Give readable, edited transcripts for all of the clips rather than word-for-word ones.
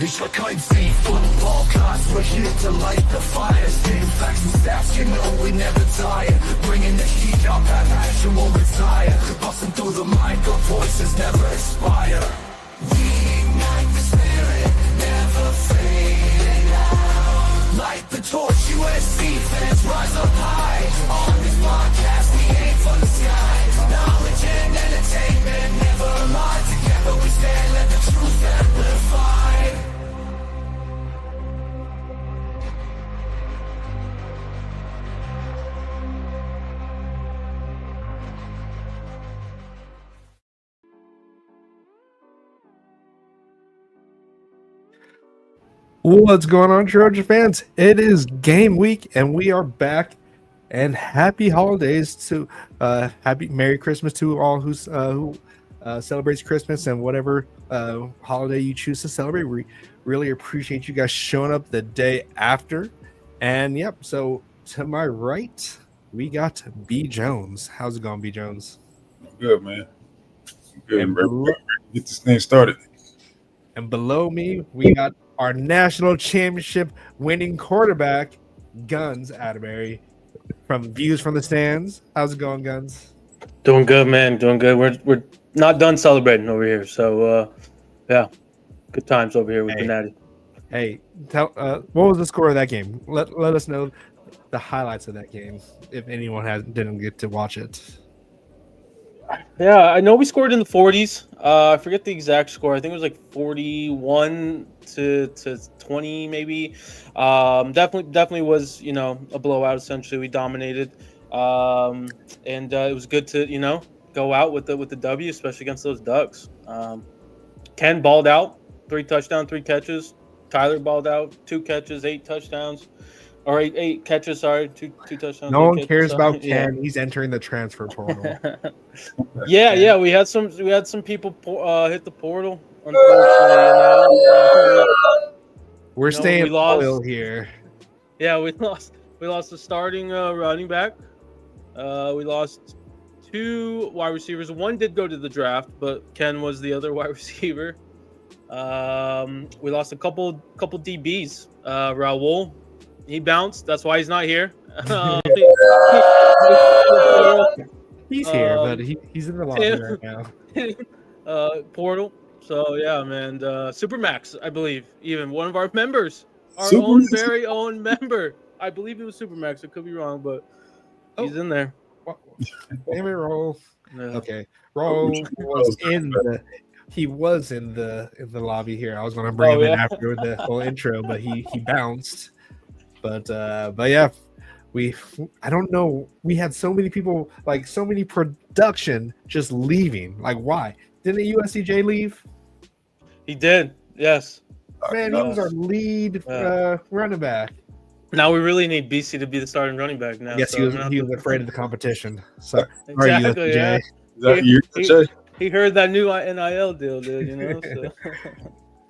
Ich war kein football class, we're here to light the fire. Spitting facts and stats, you know we never tire. Bringing the heat up, that passion won't retire. Busting through the mic, our voices never expire. We ignite the spirit, never fading out. Light the torch, USC fans rise up high. On this podcast, we aim for the sky. Knowledge and entertainment never lie. Together we stand, let the truth amplify. What's going on, Trojan fans? It is game week, and we are back. And happy holidays to happy Merry Christmas to all who celebrates Christmas and whatever holiday you choose to celebrate. We really appreciate you guys showing up the day after. And yep, so to my right, we got B Jones. How's it going, B Jones? Good, man. Good. Get this thing started. And below me, we got our national championship winning quarterback, Guns Atterbury, from Views from the Stands. How's it going, Guns? Doing good, man. Doing good. We're not done celebrating over here. So, yeah, good times over here with the Natty. Hey, tell what was the score of that game? Let us know the highlights of that game if anyone didn't get to watch it. Yeah, I know we scored in the 40s. I forget the exact score. I think it was like 41 to 20, maybe. Definitely was, a blowout. Essentially, we dominated, and it was good to go out with the W, especially against those Ducks. Ken balled out, 3 touchdowns, 3 catches. Tyler balled out, 2 catches, 8 touchdowns. Or eight catches, sorry, two touchdowns. No one cares about Ken. Yeah. He's entering the transfer portal. yeah. We had some people hit the portal. Unfortunately, we're staying loyal here. Yeah, we lost the starting running back. We lost 2 wide receivers. One did go to the draft, but Ken was the other wide receiver. We lost a couple DBs. Raul. He bounced. That's why he's not here. He's here, but he's in the lobby right now. Portal. So, yeah, man. Supermax, I believe. Even one of our members. Our very own member. I believe it was Supermax. I could be wrong, but he's in there. Damn it, Raul. Yeah. Okay. Raul was in the lobby here. I was going to bring him in after the whole intro, but he bounced. But yeah, I don't know. We had so many people, like so many production just leaving. Like, why? Didn't the USCJ leave? He did. Yes. Man, he was our lead running back. Now we really need BC to be the starting running back now. Yes, so he was afraid of the competition. So, exactly. Yeah. Is that you? He heard that new NIL deal, dude. So.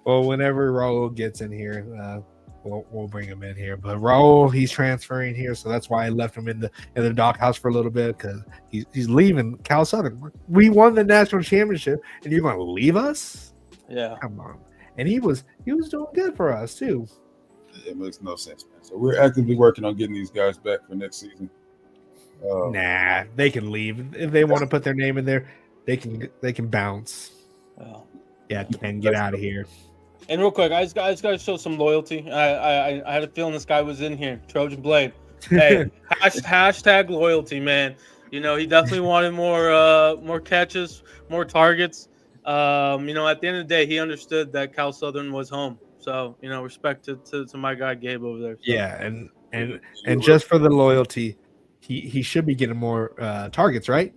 Well, whenever Raul gets in here, we'll bring him in here. But Raul, he's transferring here, so that's why I left him in the doghouse for a little bit, because he's leaving Cal Southern. We won the national championship, and you're going to leave us? Yeah, come on. And he was doing good for us too. It makes no sense, man. So we're actively working on getting these guys back for next season. Nah, they can leave if they want to put their name in there. They can bounce. Yeah, and get out of here. And real quick, I just got to show some loyalty. I had a feeling this guy was in here. Trojan Blade. Hey, hashtag loyalty, man. He definitely wanted more catches, more targets. At the end of the day, he understood that Cal Southern was home. So, respect to my guy Gabe over there. So. Yeah, and just for the loyalty, he should be getting more targets, right?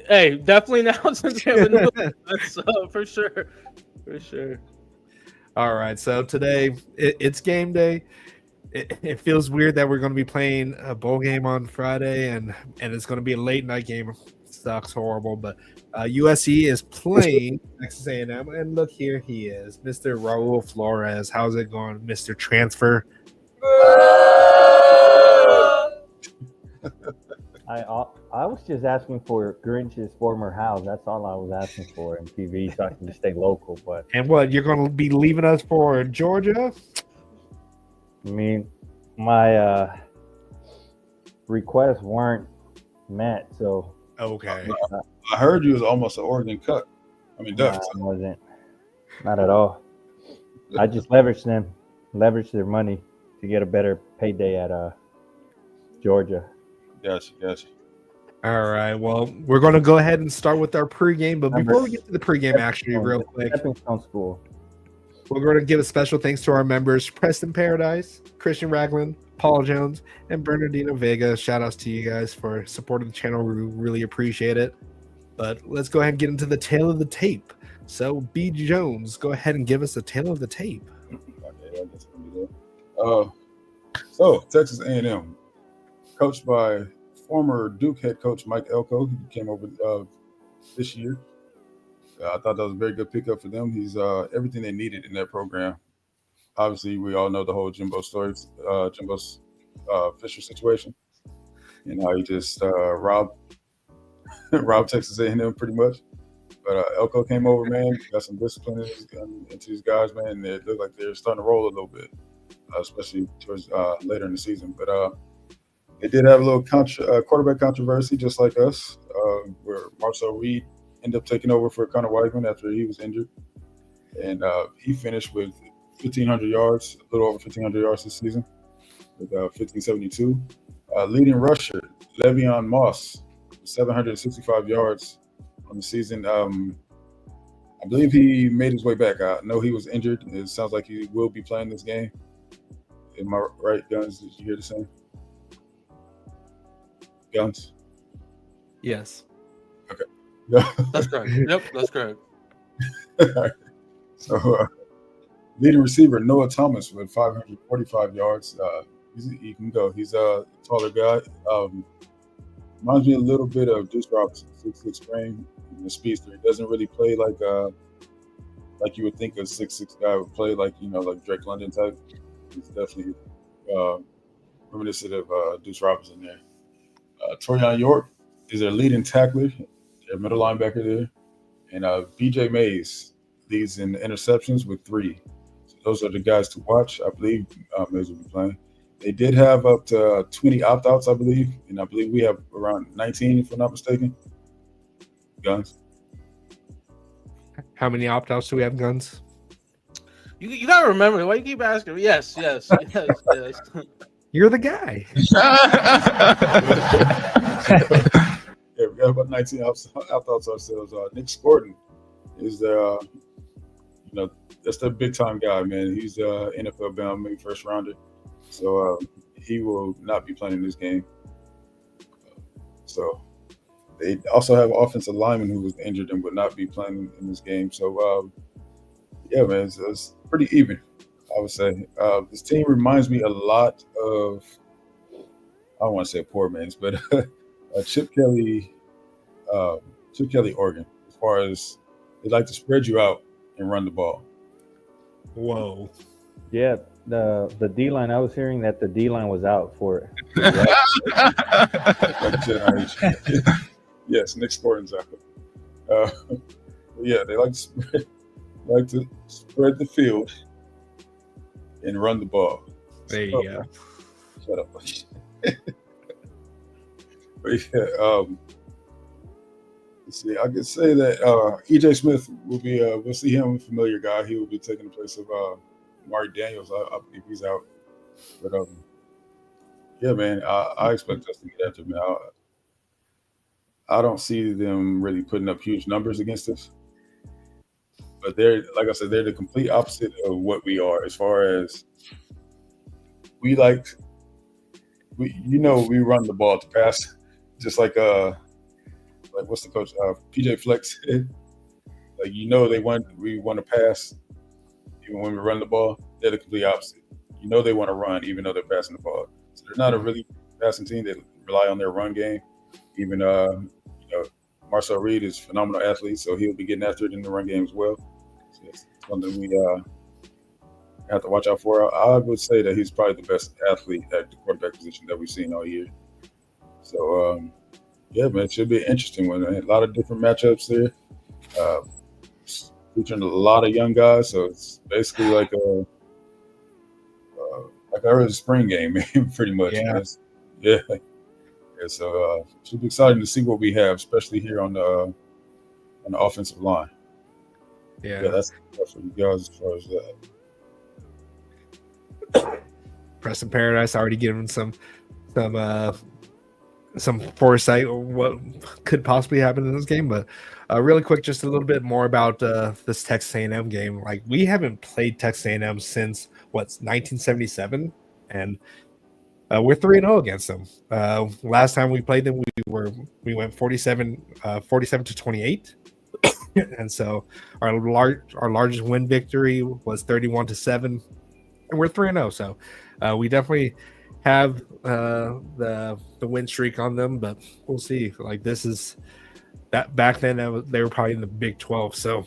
Hey, definitely now since for sure. For sure. All right, so today it's game day. It feels weird that we're going to be playing a bowl game on Friday, and it's going to be a late night game. It sucks horrible, but USC is playing Texas A&M, and look, here he is, Mr. Raul Flores. How's it going, Mr. Transfer? I was just asking for Grinch's former house. That's all I was asking for in TV, so I can just stay local. But And what, you're going to be leaving us for Georgia? I mean, my requests weren't met, so Okay. I heard you was almost an Oregon cut. I mean, nah, Duff. I wasn't. Not at all. I just leveraged their money to get a better payday at Georgia. Gotcha. All right. Well, we're going to go ahead and start with our pregame. But before we get to the pregame, actually, real quick, Stepping Stone School. we're going to give a special thanks to our members, Preston Paradise, Christian Ragland, Paul Jones, and Bernardino Vega. Shout outs to you guys for supporting the channel. We really appreciate it. But let's go ahead and get into the tail of the tape. So, B. Jones, go ahead and give us the tail of the tape. Okay, I guess we'll do that. So Texas A&M, coached by former Duke head coach Mike Elko, who came over this year. I thought that was a very good pickup for them. He's everything they needed in that program. Obviously, we all know the whole Jimbo Fisher situation, and how he just robbed Texas A&M pretty much. But Elko came over, man, got some discipline into these guys, man, and it looked like they're starting to roll a little bit, especially towards later in the season. But they did have a little quarterback controversy, just like us, where Marcel Reed ended up taking over for Connor Weidman after he was injured. And he finished with 1,500 yards, a little over 1,500 yards this season, with 1,572. Leading rusher, Le'Veon Moss, 765 yards on the season. I believe he made his way back. I know he was injured. It sounds like he will be playing this game. Am I right, Guns? Did you hear the same? Guns? Yes. Okay. That's correct. Yep, that's correct. So, leading receiver, Noah Thomas with 545 yards. He can go. He's a taller guy. Reminds me a little bit of Deuce Robinson, 6'6" frame, the speedster. He doesn't really play like you would think a 6'6" guy would play, like Drake London type. He's definitely reminiscent of Deuce Robinson there. Torian York is their leading tackler, their middle linebacker there, and BJ Mays leads in interceptions with 3. So those are the guys to watch. I believe Mays will be playing. They did have up to 20 opt-outs, I believe, and I believe we have around 19, if I'm not mistaken. Guns. How many opt-outs do we have, Guns? You gotta remember, why you keep asking me? Yes. You're the guy. Yeah, we got about 19 opt-outs ourselves. Nick Sporton is that's the big-time guy, man. He's NFL bound, maybe first rounder. So he will not be playing in this game. So they also have an offensive lineman who was injured and would not be playing in this game. So, yeah, man, it's pretty even, I would say. This team reminds me a lot of, I don't want to say poor man's, but Chip Kelly, Oregon, as far as they like to spread you out and run the ball. Whoa. Yeah, the D line. I was hearing that the D line was out for it. Yes, Nick Sporton's out. Yeah, they like to spread the field and run the ball. There you go. Shut up. But yeah, let's see. I could say that EJ Smith will be. We'll see him, a familiar guy. He will be taking the place of Mari Daniels. I believe he's out. But yeah, man, I expect us to get after him. I don't see them really putting up huge numbers against us. But they're, like I said, they're the complete opposite of what we are, as far as we run the ball to pass, just like what's the coach? PJ Flex said. Like, we want to pass even when we run the ball. They're the complete opposite. They want to run even though they're passing the ball. So they're not a really passing team. They rely on their run game. Even Marcel Reed is a phenomenal athlete, so he'll be getting after it in the run game as well. So it's something we have to watch out for. I would say that he's probably the best athlete at the quarterback position that we've seen all year. So Yeah, man, it should be an interesting one. Man. A lot of different matchups there. Uh, featuring a lot of young guys, so it's basically like a early spring game, pretty much, Yeah. man. Yeah, yeah. So it should be exciting to see what we have, especially here on the offensive line. Yeah, Yeah. that's for you guys as far as that. Preston Paradise already given some some foresight on what could possibly happen in this game. But really quick, just a little bit more about this Texas A&M game. Like, we haven't played Texas A&M since 1977, and we're 3-0 against them. Last time we played them, we went 47 to 28. And so our largest win victory was 31 to 7, and we're 3-0. So we definitely have the win streak on them, but we'll see. Like, this is that back then they were probably in the Big 12, so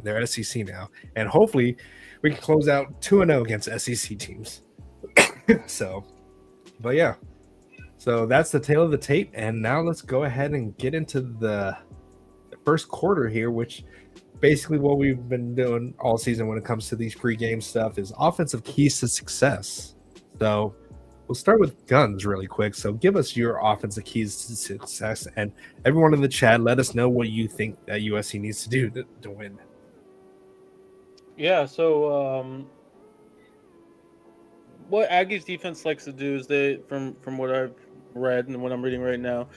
they're SEC now, and hopefully we can close out 2-0 against SEC teams. So, but yeah, so that's the tail of the tape, and now let's go ahead and get into the first quarter here, which basically what we've been doing all season when it comes to these pregame stuff is offensive keys to success. So we'll start with Guns really quick. So give us your offensive keys to success, and everyone in the chat, let us know what you think that USC needs to do to win. Yeah, so what Aggies defense likes to do is from what I've read and what I'm reading right now,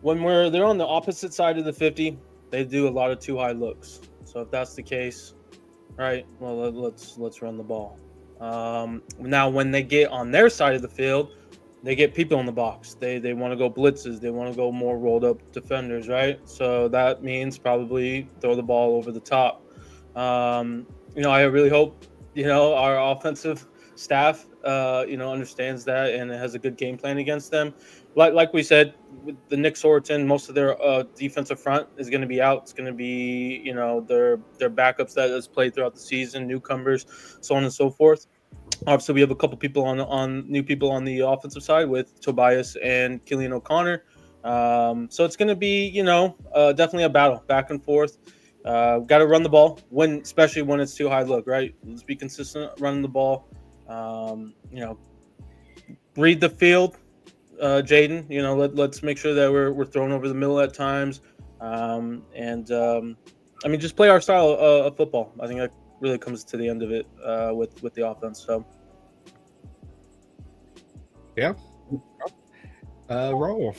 when they're on the opposite side of the 50, they do a lot of too high looks. So if that's the case, right, well, let's run the ball. Now when they get on their side of the field, they get people in the box. They want to go blitzes. They want to go more rolled up defenders, right? So that means probably throw the ball over the top. I really hope our offensive staff understands that and has a good game plan against them. Like we said, with the Nick Sorensen, most of their defensive front is going to be out. It's going to be their backups that has played throughout the season, newcomers, so on and so forth. Obviously, we have a couple people on new people on the offensive side with Tobias and Killian O'Connor. So it's going to be definitely a battle back and forth. Got to run the ball especially when it's too high look, right? Let's be consistent running the ball. Read the field, Jaden. Let's make sure that we're throwing over the middle at times, just play our style of football. I think that really comes to the end of it with the offense. So yeah, roll.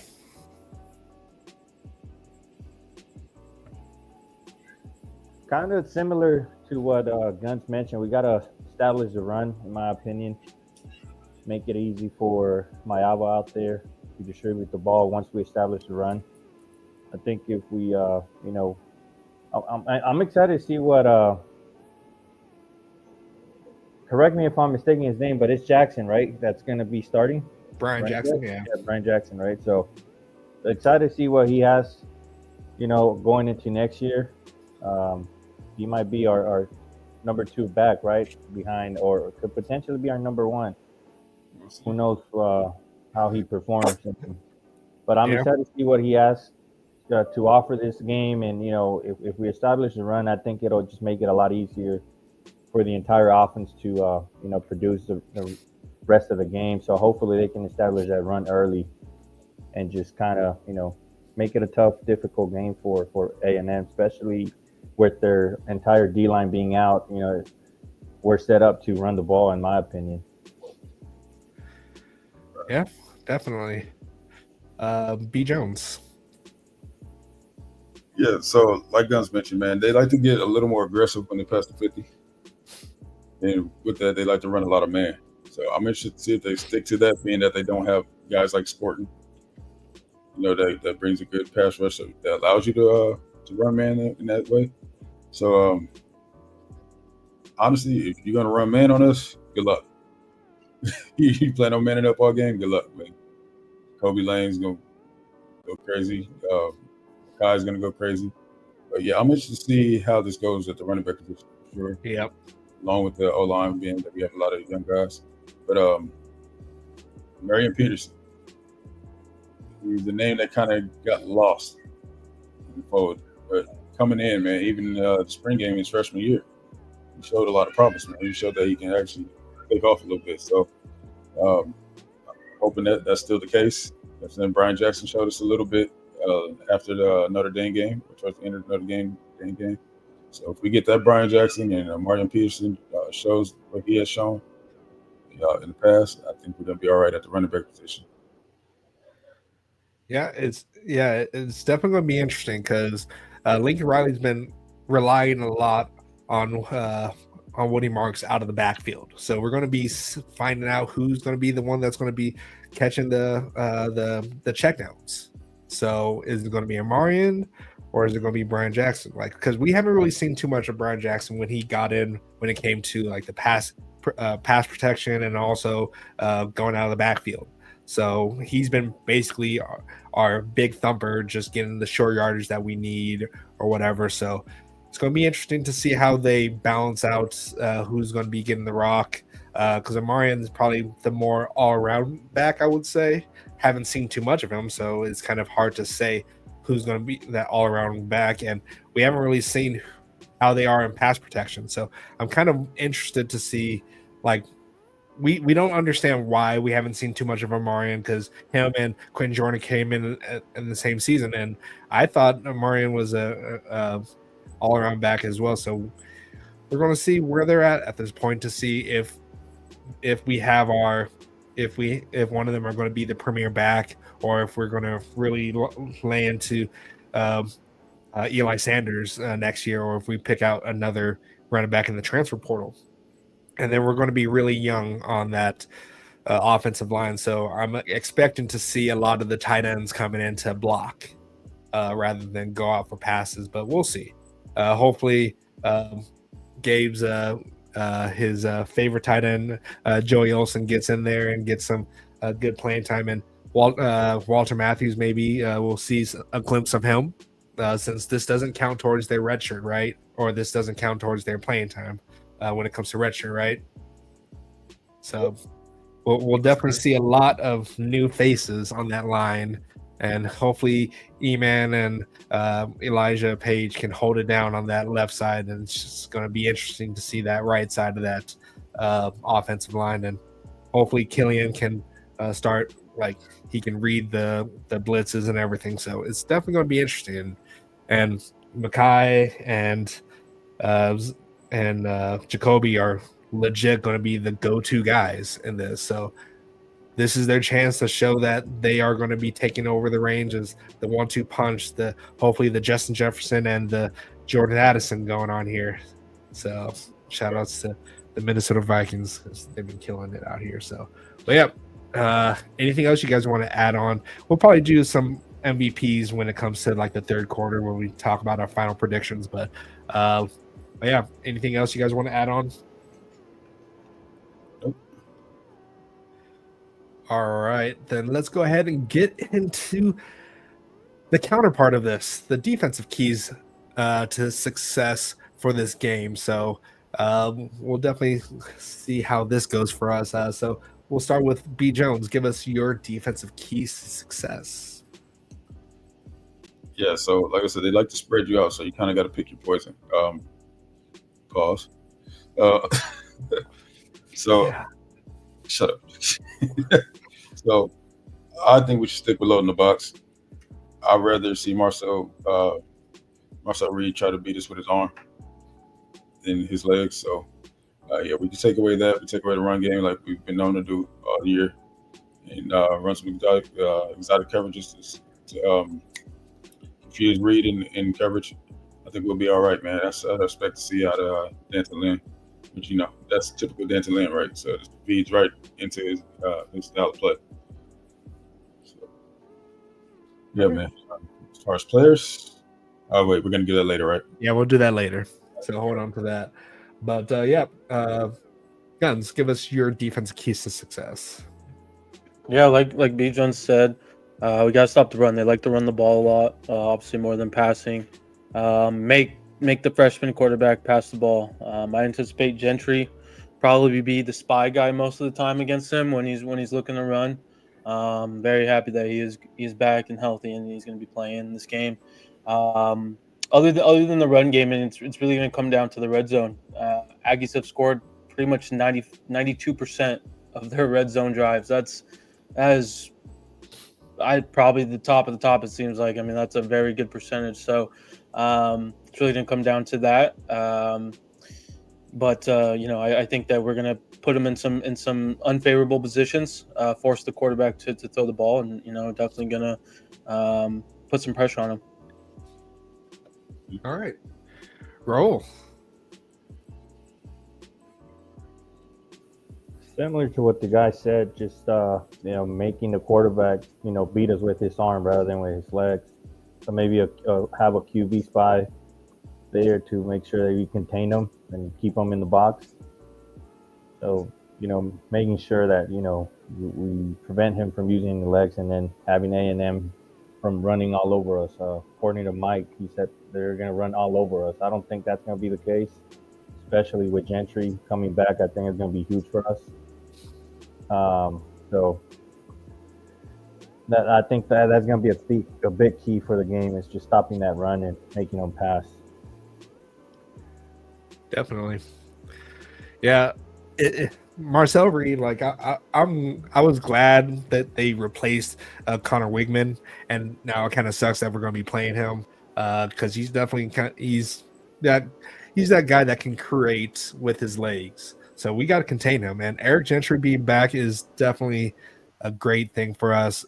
Kind of similar to what Guns mentioned. We got to establish the run, in my opinion. Make it easy for Mayava out there to distribute the ball once we establish the run. I think if we, I'm excited to see what. Correct me if I'm mistaking his name, but it's Jackson, right? That's going to be starting. Brian Jackson, yeah, Brian Jackson, right? So excited to see what he has, going into next year. He might be our number 2 back, right behind, or could potentially be our number 1. Who knows how he performs? But I'm excited to see what he has to offer this game. And if we establish the run, I think it'll just make it a lot easier for the entire offense to produce the rest of the game. So hopefully they can establish that run early and just kind of make it a tough, difficult game for A&M, especially with their entire D-line being out. We're set up to run the ball, in my opinion. Yeah, definitely. B. Jones. Yeah, so like Guns mentioned, man, they like to get a little more aggressive when they pass the 50. And with that, they like to run a lot of man. So I'm interested to see if they stick to that, being that they don't have guys like Sporting. That brings a good pass rush that allows you to run man in that way. So honestly, if you're gonna run man on us, good luck. You plan on manning up all game, good luck, man. Kobe Lane's gonna go crazy. Kai's gonna go crazy. But yeah, I'm interested to see how this goes at the running back position for sure. Yep. Along with the O-line, being that we have a lot of young guys. But Marion Peterson, He's the name that kind of got lost in the fold. But coming in, man, even the spring game his freshman year, he showed a lot of promise, man. He showed that he can actually take off a little bit. So, hoping that that's still the case. And then Brian Jackson showed us a little bit after the Notre Dame game, which was the end of the Notre Dame game. So if we get that Brian Jackson and Marion Peterson shows what he has shown in the past, I think we're gonna be all right at the running back position. It's definitely going to be interesting because Lincoln Riley's been relying a lot on Woody Marks out of the backfield. So we're going to be finding out who's going to be the one that's going to be catching the checkdowns. So is it going to be Amarian or is it going to be Brian Jackson? Like, because we haven't really seen too much of Brian Jackson when he got in, when it came to like the pass protection and also going out of the backfield. So he's been basically our big thumper, just getting the short yardage that we need or whatever. So it's going to be interesting to see how they balance out who's going to be getting the rock. Because Amarian is probably the more all-around back, I would say. Haven't seen too much of him, so it's kind of hard to say who's going to be that all-around back. And we haven't really seen how they are in pass protection. So I'm kind of interested to see, like, we don't understand why we haven't seen too much of Amarian, because him and Quinn Jordan came in the same season, and I thought Amarian was a all-around back as well. So we're going to see where they're at this point to see if we have if one of them are going to be the premier back, or if we're going to really lay into Eli Sanders next year, or if we pick out another running back in the transfer portal. And then we're going to be really young on that offensive line. So I'm expecting to see a lot of the tight ends coming in to block rather than go out for passes, but we'll see. Hopefully Gabe's his favorite tight end, Joey Olsen, gets in there and gets some good playing time. And Walter Matthews, maybe we'll see a glimpse of him since this doesn't count towards their red shirt, right? Or this doesn't count towards their playing time. When it comes to redshirt, right? So we'll definitely see a lot of new faces on that line, and hopefully Eman and Elijah Page can hold it down on that left side, and it's just going to be interesting to see that right side of that offensive line, and hopefully Killian can start, like, he can read the blitzes and everything. So it's definitely going to be interesting, and Mackay and Jacoby are legit going to be the go-to guys in this. So this is their chance to show that they are going to be taking over the range as the 1-2 punch, hopefully the Justin Jefferson and the Jordan Addison going on here. So shout outs to the Minnesota Vikings, because they've been killing it out here. So, but yeah, anything else you guys want to add on? We'll probably do some MVPs when it comes to like the third quarter when we talk about our final predictions, but yeah, anything else you guys want to add on? Nope. All right, then let's go ahead and get into the counterpart of this, the defensive keys to success for this game. So we'll definitely see how this goes for us. So we'll start with B. Jones. Give us your defensive keys to success. Yeah, so like I said, they like to spread you out, so you kind of got to pick your poison. Pause. So, yeah. Shut up. So, I think we should stick with loading the box. I'd rather see Marcel Reed try to beat us with his arm than his legs. So, yeah, we can take away that. We take away the run game like we've been known to do all year, and run some exotic coverages to confuse Reed in coverage. I think we'll be all right, man. That's what I expect to see out of Danton Lynn. But, that's typical Danton Lynn, right? So it feeds right into his style of play. So, yeah, man. As far as players, oh, wait, we're going to do that later, right? Yeah, we'll do that later. So hold on to that. But, Guns, give us your defensive keys to success. Yeah, like B. John said, we got to stop the run. They like to run the ball a lot, obviously more than passing. Make the freshman quarterback pass the ball. I anticipate Gentry probably be the spy guy most of the time against him when he's looking to run. Very happy that he's back and healthy and he's going to be playing this game. Other than the run game, and it's really going to come down to the red zone. Aggies have scored pretty much 92% of their red zone drives. That is probably the top of the top. It seems like. I mean, that's a very good percentage. So it's really going to come down to that. But I think that we're going to put him in some unfavorable positions, force the quarterback to throw the ball, and definitely going to put some pressure on him. All right, roll. Similar to what the guy said, just making the quarterback beat us with his arm rather than with his legs. So maybe have a QB spy there to make sure that we contain them and keep them in the box. So making sure that we prevent him from using the legs, and then having A&M from running all over us. According to Mike, he said they're going to run all over us. I don't think that's going to be the case, especially with Gentry coming back. I think it's going to be huge for us. So I think that's going to be a big key for the game, is just stopping that run and making them pass. Definitely. Yeah. Marcel Reed, like I was glad that they replaced Connor Wigman, and now it kind of sucks that we're going to be playing him because he's definitely he's that guy that can create with his legs. So we got to contain him. And Eric Gentry being back is definitely a great thing for us.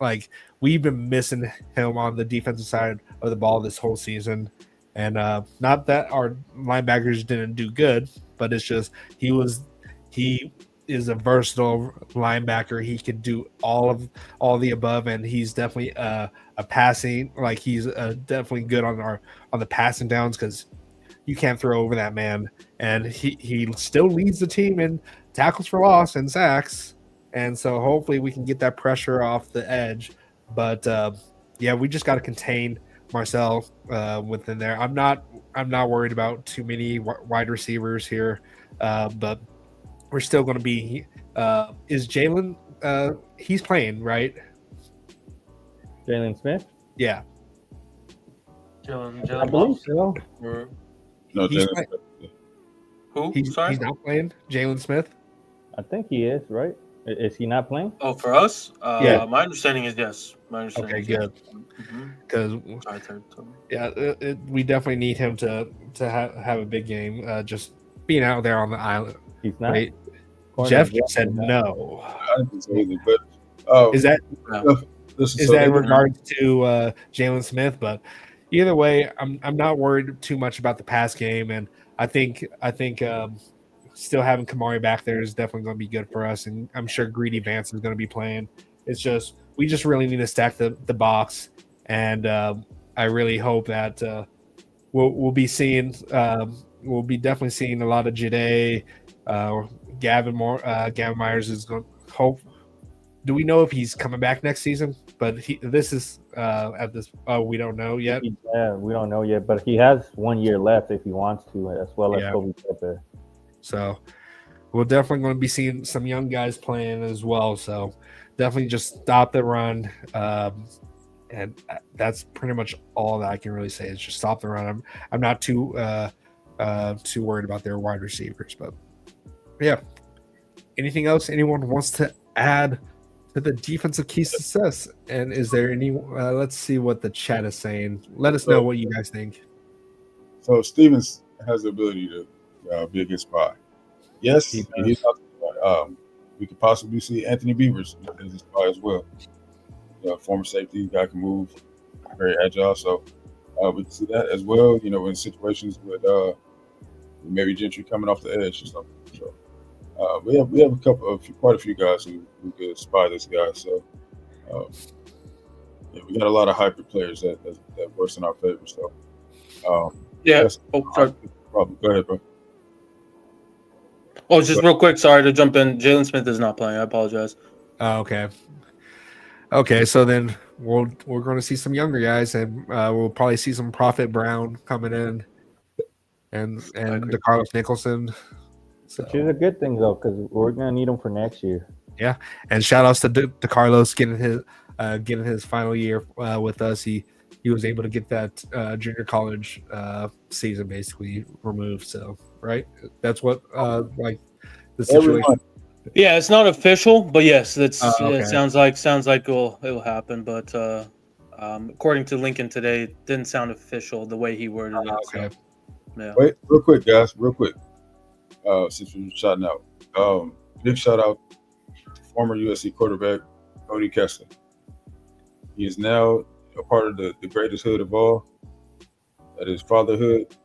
Like we've been missing him on the defensive side of the ball this whole season. And not that our linebackers didn't do good, but it's just he is a versatile linebacker. He can do all the above, and he's definitely a passing. Like he's definitely good on the passing downs, because you can't throw over that man. And he still leads the team in tackles for loss and sacks. And so hopefully we can get that pressure off the edge. But we just got to contain Marcel within there. I'm not worried about too many wide receivers here, but we're still going to be. Is Jalen? He's playing, right? Jalen Smith. Yeah. Jalen I believe so. No, He's Jalen. Who? He's not playing. Jalen Smith. I think he is, right? Is he not playing? Oh, for us? Yeah. My understanding is yes. Okay, good. Because we definitely need him to have a big game. Just being out there on the island. He's not. Right? Jeff said no. I didn't say anything, but Is that in regards to Jalen Smith? But either way, I'm not worried too much about the pass game, and I think still having Kamari back there is definitely going to be good for us, and I'm sure Greedy Vance is going to be playing. It's just we just really need to stack the box, and I really hope that we'll be seeing we'll be definitely seeing a lot of Jade. Gavin Myers is going to hope. Do we know if he's coming back next season? But this is at this. We don't know yet. Yeah, we don't know yet. But he has 1 year left if he wants to, as well as Kobe Pepe. So we're definitely going to be seeing some young guys playing as well. So definitely just stop the run. And that's pretty much all that I can really say is just stop the run. I'm not too worried about their wide receivers, but yeah. Anything else anyone wants to add to the defensive key success? And is there any? Let's see what the chat is saying. Let us know what you guys think. So Stevens has the ability to be a good spy. Yes, he's not the spy. We could possibly see Anthony Beavers as a spy as well. Former safety, guy can move, very agile. So we can see that as well. In situations with maybe Gentry coming off the edge or something. So we have quite a few guys who could spy this guy. So we got a lot of hybrid players that works in our favor. So sorry. Problem. Go ahead, bro. Oh, just real quick. Sorry to jump in. Jalen Smith is not playing. I apologize. Okay. Okay, so then we're going to see some younger guys, and we'll probably see some Prophet Brown coming in, and DeCarlos Nicholson. So, which is a good thing though, because we're gonna need them for next year. And shout outs to Carlos getting his final year with us. He was able to get that junior college season basically removed. So right, that's what like the situation. Everyone. Yeah, it's not official, but yes, Okay. it sounds like it'll happen. But according to Lincoln today, it didn't sound official the way he worded it. Okay. So, yeah. Wait, real quick, guys, real quick. Since we're shouting out, big shout out to former USC quarterback Cody Kessler. He is now a part of the greatest hood of all. That is fatherhood.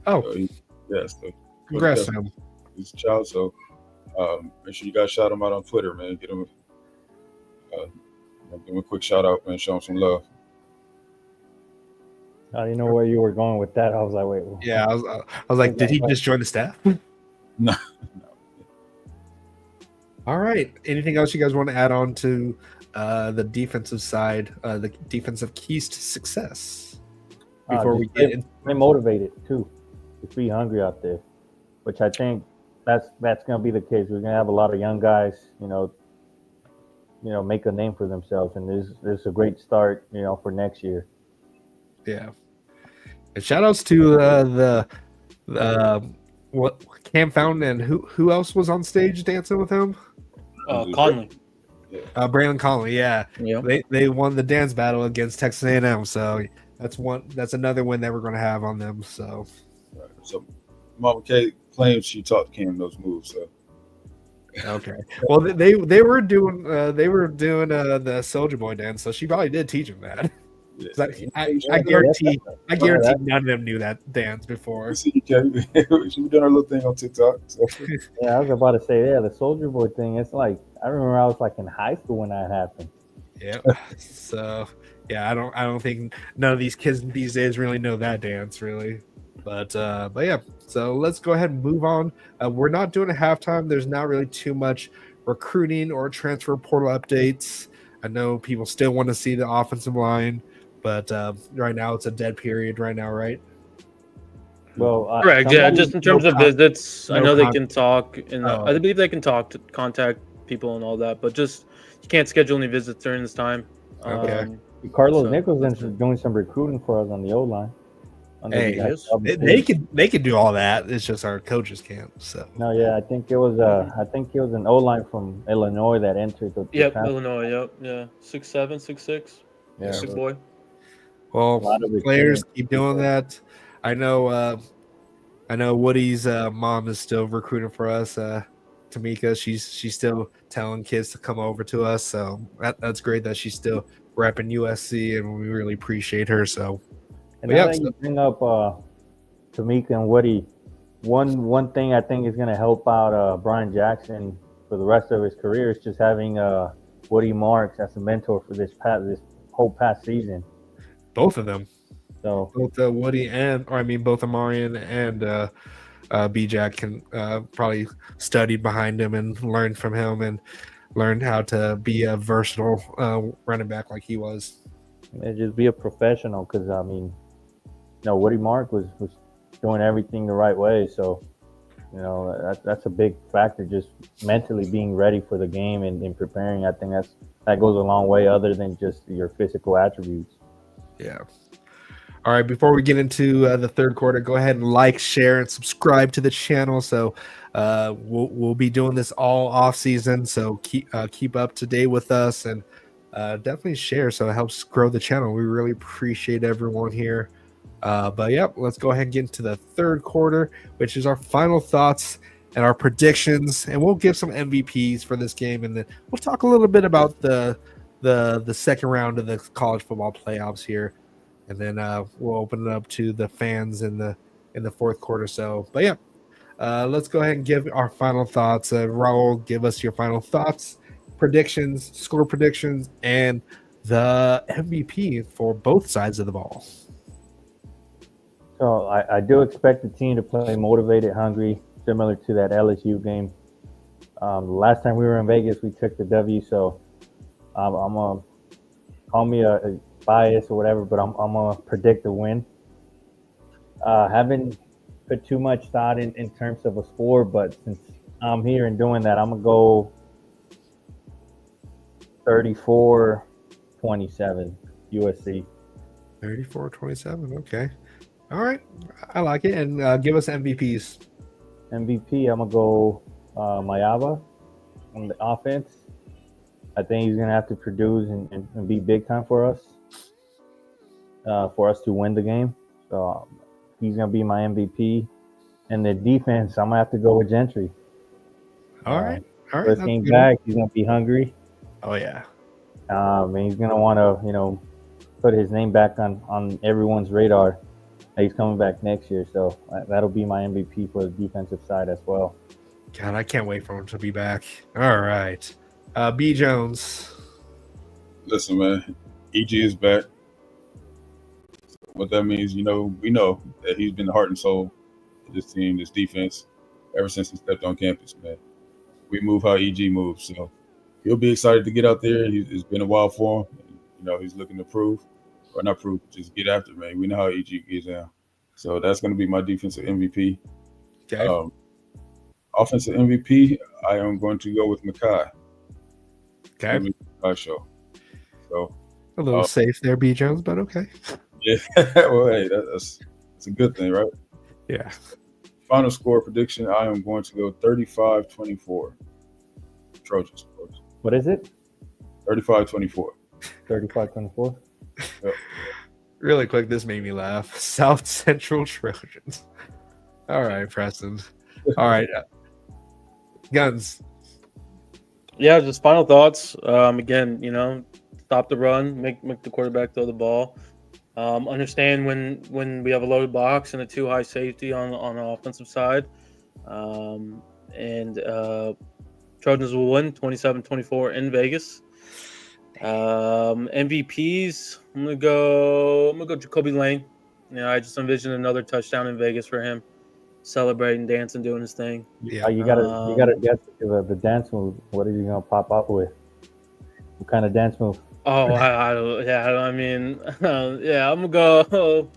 Oh, So so congrats to him. He's a child, so make sure you guys shout him out on Twitter, man. Get him, give him a quick shout out, man. Show him some love. I didn't know where you were going with that. I was like, wait. Yeah, I was like, did he just join the staff? No. All right. Anything else you guys want to add on to the defensive side, the defensive keys to success before we get in? Stay motivated too. Just be hungry out there, which I think that's going to be the case. We're going to have a lot of young guys, make a name for themselves, and this is a great start, for next year. Yeah. And shout outs to what Cam Fountain and who else was on stage dancing with him? Conley. Braylon Conley, yeah. They won the dance battle against Texas A&M, so that's another win that we're going to have on them. So, Right. So Mama K claims she taught Cam those moves. So okay. Well, they were doing the Soldier Boy dance, so she probably did teach him that. yeah. I guarantee none of them knew that dance before. You see, she was doing her little thing on TikTok. So. Yeah, I was about to say, the Soldier Boy thing. It's like I remember I was like in high school when that happened. Yeah. So yeah, I don't think none of these kids these days really know that dance really. But yeah. So let's go ahead and move on. We're not doing a halftime. There's not really too much recruiting or transfer portal updates. I know people still want to see the offensive line, but right now it's a dead period right now, right? Well, Correct. Yeah, just in terms of visits, I know they contact. can talk, and I believe they can talk to contact people and all that, but just you can't schedule any visits during this time. Okay. Carlos so Nicholson's doing some recruiting for us on the O line. Hey, they could do all that. It's just our coaches can't. So No, yeah, I think it was an O line from Illinois that entered the Yep, transfer. Illinois. Yep, yeah, 6'7", 6'6", Yeah. big boy. well, lot of players experience. keep doing that. I know Woody's mom is still recruiting for us. Tamika, she's still telling kids to come over to us. So that's great that she's still repping USC, and we really appreciate her. So. And But yeah, now that you bring up Tamika and Woody, one thing I think is going to help out Brian Jackson for the rest of his career is just having Woody Marks as a mentor for this whole past season. Both of them. So Both Woody both Amarian and B-Jack can probably study behind him and learn from him and learn how to be a versatile running back like he was. and just be a professional because Woody Mark was doing everything the right way. So that's a big factor. Just mentally being ready for the game and preparing. I think that goes a long way, other than just your physical attributes. Yeah. All right. Before we get into the third quarter, go ahead and like, share, and subscribe to the channel. So we'll be doing this all off season. So keep up to date with us and definitely share. So it helps grow the channel. We really appreciate everyone here. But yeah, let's go ahead and get into the third quarter, which is our final thoughts and our predictions, and we'll give some MVPs for this game, and then we'll talk a little bit about the second round of the college football playoffs here, and then we'll open it up to the fans in the fourth quarter. So, but yeah, let's go ahead and give our final thoughts. Raul, give us your final thoughts, predictions, score predictions, and the MVP for both sides of the ball. So I do expect the team to play motivated, hungry, similar to that LSU game. Last time we were in Vegas, we took the W. So I'm gonna call me a bias or whatever, but I'm gonna predict the win. Haven't put too much thought in terms of a score, but since I'm here and doing that, I'm gonna go 34-27 USC. 34-27. Okay. All right. I like it. And give us MVPs. MVP, I'm gonna go Mayava on the offense. I think he's gonna have to produce and be big time for us to win the game. So he's gonna be my MVP. And the defense, I'm gonna have to go with Gentry. All right. All right. First that's game good. back, he's gonna be hungry. Oh, yeah. And he's gonna want to, put his name back on everyone's radar. That he's coming back next year, so that'll be my MVP for the defensive side as well. God, I can't wait for him to be back. All right. B. Jones. Listen, man, EG is back. What that means, we know that he's been the heart and soul of this team, this defense, ever since he stepped on campus, man. We move how EG moves, so he'll be excited to get out there. It's been a while for him. He's looking to prove, or not prove, just get after, man. We know how EG gets down. So that's going to be my defensive MVP. Okay. Offensive MVP, I am going to go with Makai. Okay. Makai show. So A little safe there, B. Jones, but okay. yeah, well, hey, that's a good thing, right? Yeah. Final score prediction, I am going to go 35-24. Trojans. What is it? 35-24. 35-24. Yep. Really quick, this made me laugh. South Central Trojans. All right, Preston. All right. Guns. Yeah, just final thoughts. Again, stop the run, make the quarterback throw the ball. Understand when we have a loaded box and a too high safety on the offensive side. And Trojans will win 27-24 in Vegas. MVPs, I'm gonna go Jacoby Lane. I just envision another touchdown in Vegas for him, celebrating, dancing, doing his thing. Yeah. You gotta guess the dance move. What is he gonna pop up with? What kind of dance move? Oh, I'm gonna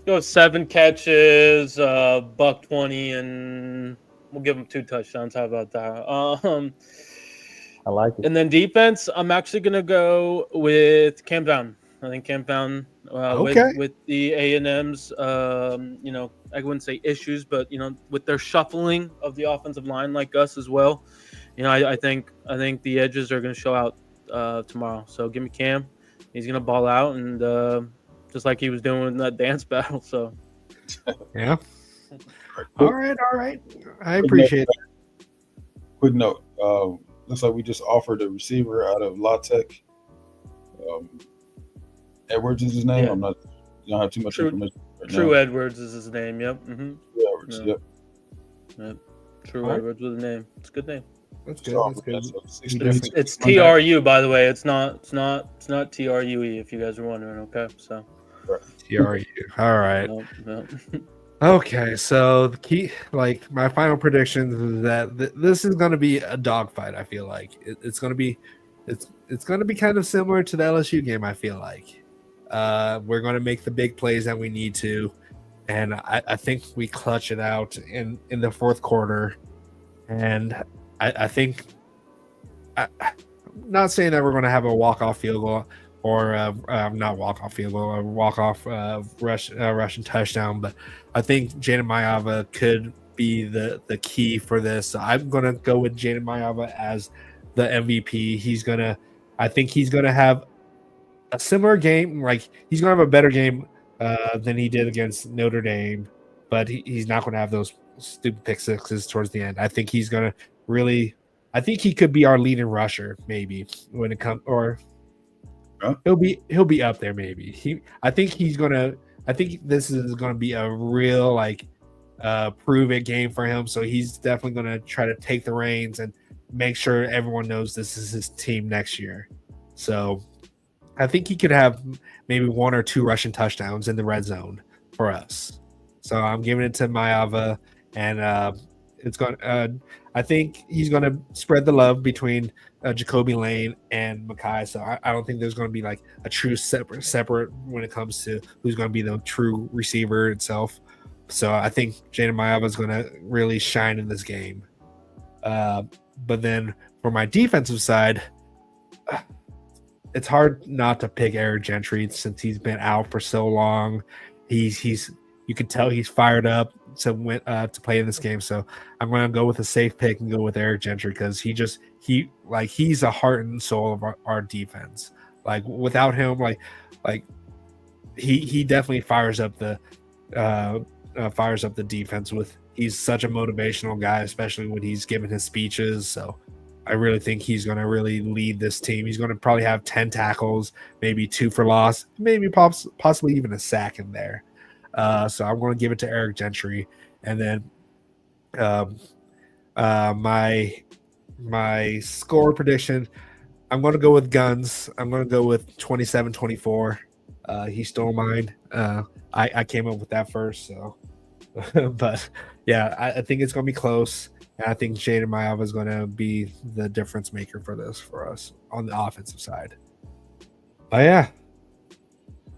go 7 catches, $120, and we'll give him 2 touchdowns. How about that? I like it. And then defense, I'm actually gonna go with Cam Down. I think Cam Down with the A&M's, I wouldn't say issues, but with their shuffling of the offensive line, like us as well. I think the edges are gonna show out tomorrow. So give me Cam. He's gonna ball out, and just like he was doing in that dance battle. So yeah. All right. I appreciate it. Quick note. Looks like we just offered a receiver out of La Tech. Edwards is his name. Yeah. You don't have too much information. True Edwards is his name. Yep. Mm-hmm. True Edwards. Yeah. Yep. True All right. Edwards with a name. It's a good name. That's good. It's TRU, by the way. It's not TRUE. If you guys are wondering, okay. So TRU. All right. No. Okay, so the key, my final predictions is that this is going to be a dogfight. I feel like it's going to be kind of similar to the LSU game. I feel like we're going to make the big plays that we need to, and I think we clutch it out in the fourth quarter. And I think I'm not saying that we're going to have a walk-off field goal or not walk-off field goal, a walk-off Russian touchdown, but I think Jaden Mayava could be the key for this. So I'm going to go with Jaden Mayava as the MVP. I think he's going to have a similar game. He's going to have a better game than he did against Notre Dame, but he's not going to have those stupid pick sixes towards the end. I think he's going to I think he could be our leading rusher, maybe when it comes, or he'll be up there. Maybe I think this is gonna be a real prove it game for him. So he's definitely gonna try to take the reins and make sure everyone knows this is his team next year. So I think he could have maybe 1 or 2 rushing touchdowns in the red zone for us. So I'm giving it to Mayava, and it's going. I think he's going to spread the love between Jacoby Lane and Makai. So I don't think there's going to be a true separate when it comes to who's going to be the true receiver itself. So I think Jaden Mayava is going to really shine in this game. But then for my defensive side, it's hard not to pick Eric Gentry since he's been out for so long. He's you can tell he's fired up to play in this game. So I'm going to go with a safe pick and go with Eric Gentry because he's a heart and soul of our defense. Like without him, like he definitely fires up the defense with. He's such a motivational guy, especially when he's giving his speeches. So I really think he's going to really lead this team. He's going to probably have 10 tackles, maybe 2 for loss, maybe possibly even a sack in there. So I'm going to give it to Eric Gentry. And then my score prediction, I'm going to go with guns. I'm going to go with 27-24. He stole mine. I came up with that first. So, but yeah, I think it's going to be close. And I think Jaden Maiava is going to be the difference maker for us on the offensive side. But yeah,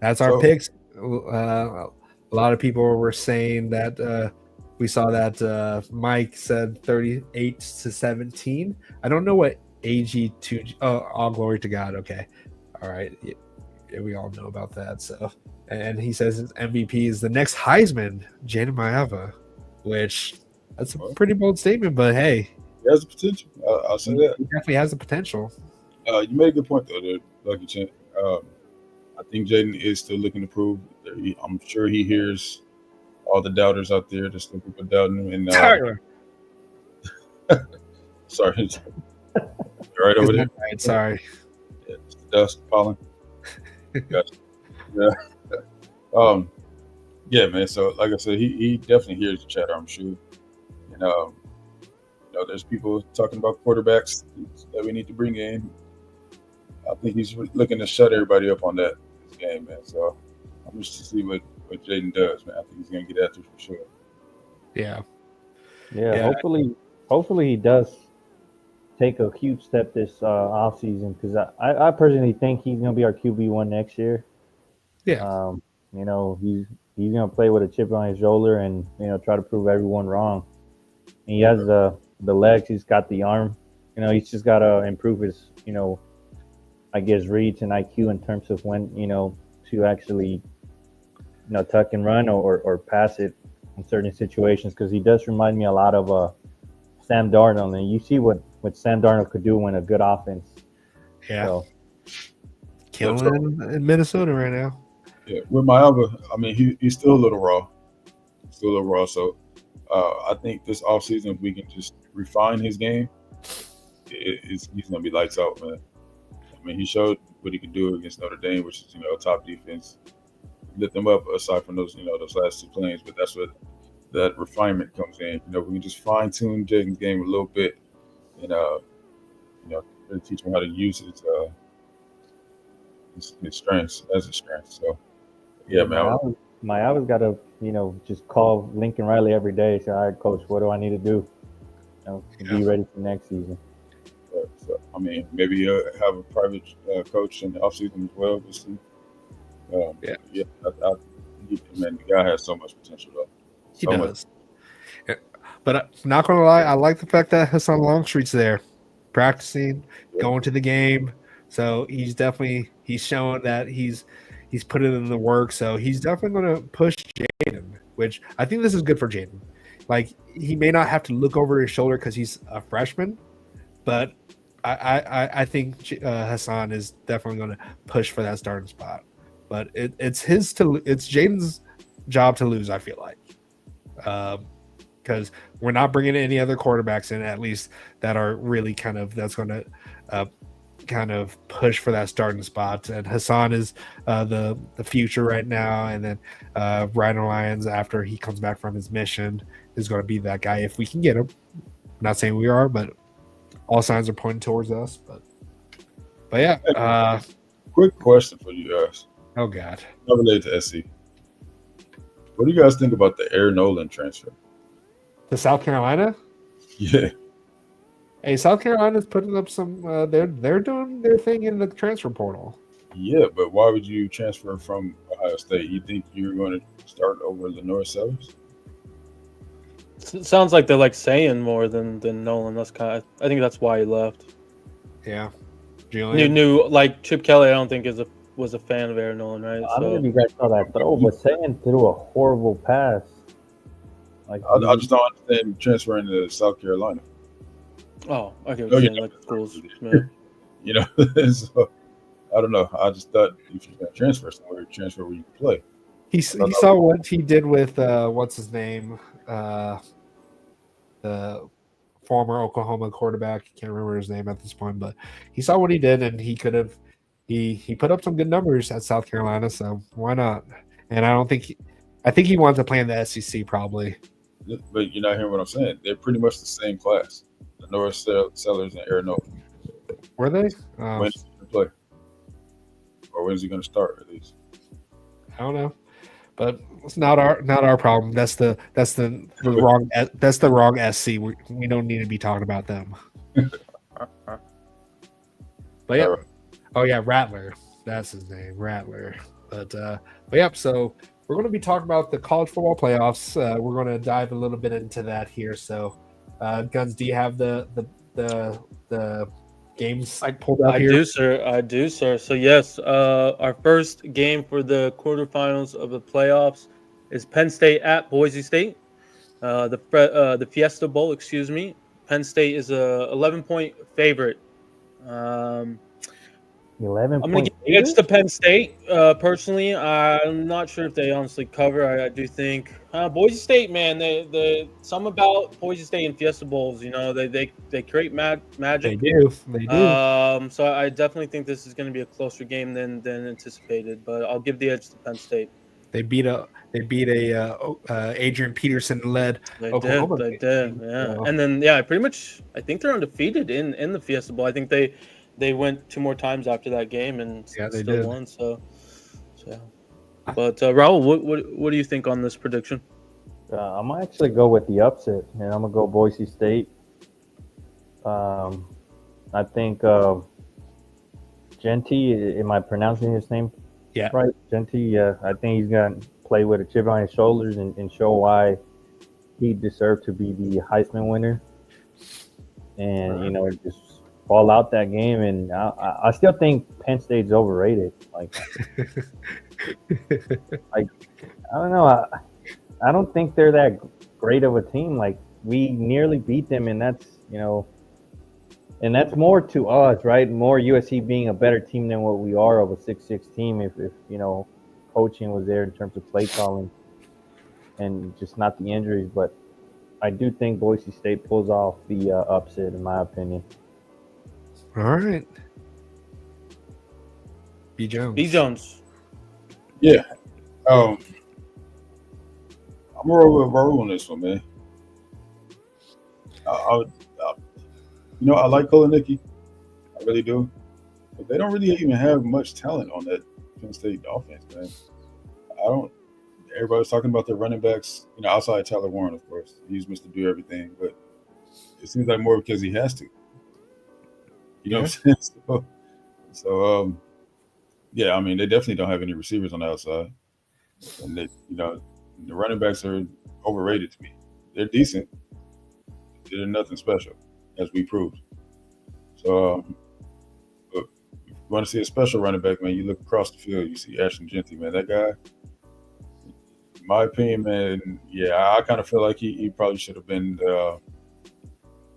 that's our picks. A lot of people were saying that we saw that Mike said 38-17. I don't know what AG2. Oh, all glory to God. Okay, all right. Yeah, we all know about that. So, and he says his MVP is the next Heisman, Jaden Maiava, which. That's a pretty bold statement, but hey, he has the potential. I'll say that. He definitely has the potential. You made a good point though, there, Lucky Chin. I think Jaden is still looking to prove. I'm sure he hears all the doubters out there, just the people doubting him. And Tyler. Sorry, right over there. Right, sorry. Yeah, it's the dust, pollen. Gotcha. Yeah. Yeah, man. So, like I said, he definitely hears the chatter. I'm sure. And there's people talking about quarterbacks that we need to bring in. I think he's looking to shut everybody up on that this game, man. So I'm just to see what Jaden does, man. I think he's gonna get after it for sure. Yeah. Hopefully he does take a huge step this offseason because I personally think he's gonna be our QB1 next year. Yeah. He's gonna play with a chip on his shoulder and try to prove everyone wrong. He has the legs, he's got the arm. He's just gotta improve his I guess reads and IQ in terms of when to actually tuck and run or pass it in certain situations because he does remind me a lot of Sam Darnold, and you see what Sam Darnold could do when a good offense. Yeah. So, killing in Minnesota right now. Yeah, with Maiava, I mean he's still a little raw. So I think this offseason, if we can just refine his game, he's going to be lights out, man. I mean, he showed what he could do against Notre Dame, which is, top defense. Lit them up aside from those, those last 2 plays, but that's what that refinement comes in. We can just fine-tune Jaden's game a little bit and, really teach him how to use his strengths as a strength. So, yeah, man. Maiava's got to, just call Lincoln Riley every day. Say, all right, coach, what do I need to do? To be ready for next season. So, I mean, maybe have a private coach in the offseason as well. We'll see. Man, the guy has so much potential, though. He does. Yeah. But not going to lie, I like the fact that Hassan Longstreet's there, practicing, going to the game. So he's showing that he's putting in the work. So he's definitely going to push Jaden, which I think this is good for Jaden. Like, he may not have to look over his shoulder because he's a freshman, but I think Hassan is definitely going to push for that starting spot. But it's Jaden's job to lose, I feel like, because we're not bringing any other quarterbacks in, at least that are really that's going to kind of push for that starting spot. And Hassan is the future right now, and then Ryan Lyons, after he comes back from his mission, is going to be that guy if we can get him. I'm not saying we are, but all signs are pointing towards us. But yeah. Quick question for you guys. Oh God. Not related to SC. What do you guys think about the Aaron Nolan transfer to South Carolina? Yeah. Hey, South Carolina's putting up some. They're doing their thing in the transfer portal. Yeah, but why would you transfer from Ohio State? You think you're going to start over Lenore Sellers? It sounds like they're saying more than Nolan. That's I think that's why he left. Yeah, Julian. New like Chip Kelly. I don't think was a fan of Aaron Nolan, right? I don't know So if you guys saw that throw, but Sagan threw a horrible pass. Like I just don't understand transferring to South Carolina. oh, I get what Oh, you're yeah. saying. Like schools, man. You know, so I don't know. I just thought if you're going to transfer somewhere, transfer where you can play. He saw what he did with what's his name, the former Oklahoma quarterback. Can't remember his name at this point, but he saw what he did, and he could have. He put up some good numbers at South Carolina, so why not? And I think he wanted to play in the SEC probably. But you're not hearing what I'm saying. They're pretty much the same class. The North Sellers and Aaron Nolan. Were they? When's he going to play? Or when's he going to start at least? I don't know, but it's not our problem. That's the wrong SC. We don't need to be talking about them. But yeah, oh yeah, Rattler. That's his name, Rattler. But yeah, so we're going to be talking about the college football playoffs. We're going to dive a little bit into that here. So, Guns, do you have the games pulled up here? I do, sir. So yes, our first game for the quarterfinals of the playoffs is Penn State at Boise State. The Fiesta Bowl, excuse me. Penn State is a 11-point favorite. 11 I'm going to give edge to Penn State. Personally, I'm not sure if they honestly cover. I do think Boise State, man. They some about Boise State and Fiesta Bowls. You know, they create magic. They do. So I definitely think this is going to be a closer game than anticipated. But I'll give the edge to Penn State. They beat a Adrian Peterson led Oklahoma. They did, yeah. And then pretty much I think they're undefeated in the Fiesta Bowl. I think they went 2 more times after that game and still won. So yeah. But Raul, what do you think on this prediction? I'm gonna actually go with the upset, and I'm gonna go Boise State. I think Genty. Am I pronouncing his name? Yeah. Right, Genty. Yeah, I think he's gonna play with a chip on his shoulders and show why he deserved to be the Heisman winner. And just fall out that game, and I still think Penn State's overrated. Like I don't know. I don't think they're that great of a team. Like we nearly beat them, and that's more to us, right? More USC being a better team than what we are of a 6-6 team. If coaching was there in terms of play calling, and just not the injuries, but I do think Boise State pulls off the upset, in my opinion. All right. B. Jones. Yeah. I'm gonna roll on this one, man. I like Kolanicki. I really do. But they don't really even have much talent on that Penn State offense, man. Everybody's talking about their running backs, outside Tyler Warren, of course. He's Mr. Do Everything, but it seems like more because he has to. You know what I'm saying? So, I mean, they definitely don't have any receivers on the outside. And they, the running backs are overrated to me. They're decent. They're nothing special, as we proved. So, but if you want to see a special running back, man, you look across the field, you see Ashton Genty, man. That guy, in my opinion, man, I kind of feel like he probably should have been the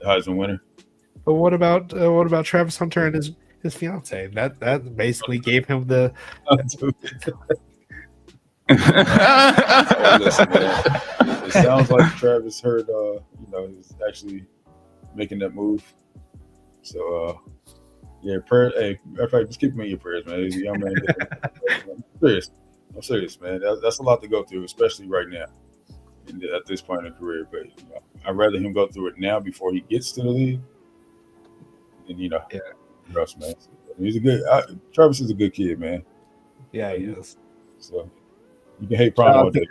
Heisman winner. But what about Travis Hunter and his fiance? That basically gave him the. Listen, man, it sounds like Travis heard, he's actually making that move. So, prayer. Hey, matter of fact, just keep him in your prayers, man. He's a young man. I'm serious, man. That's a lot to go through, especially right now, at this point in the career. But I'd rather him go through it now before he gets to the league. And Russ, man. He's a good. Travis is a good kid, man. Yeah, he is. So you can hate prom all day.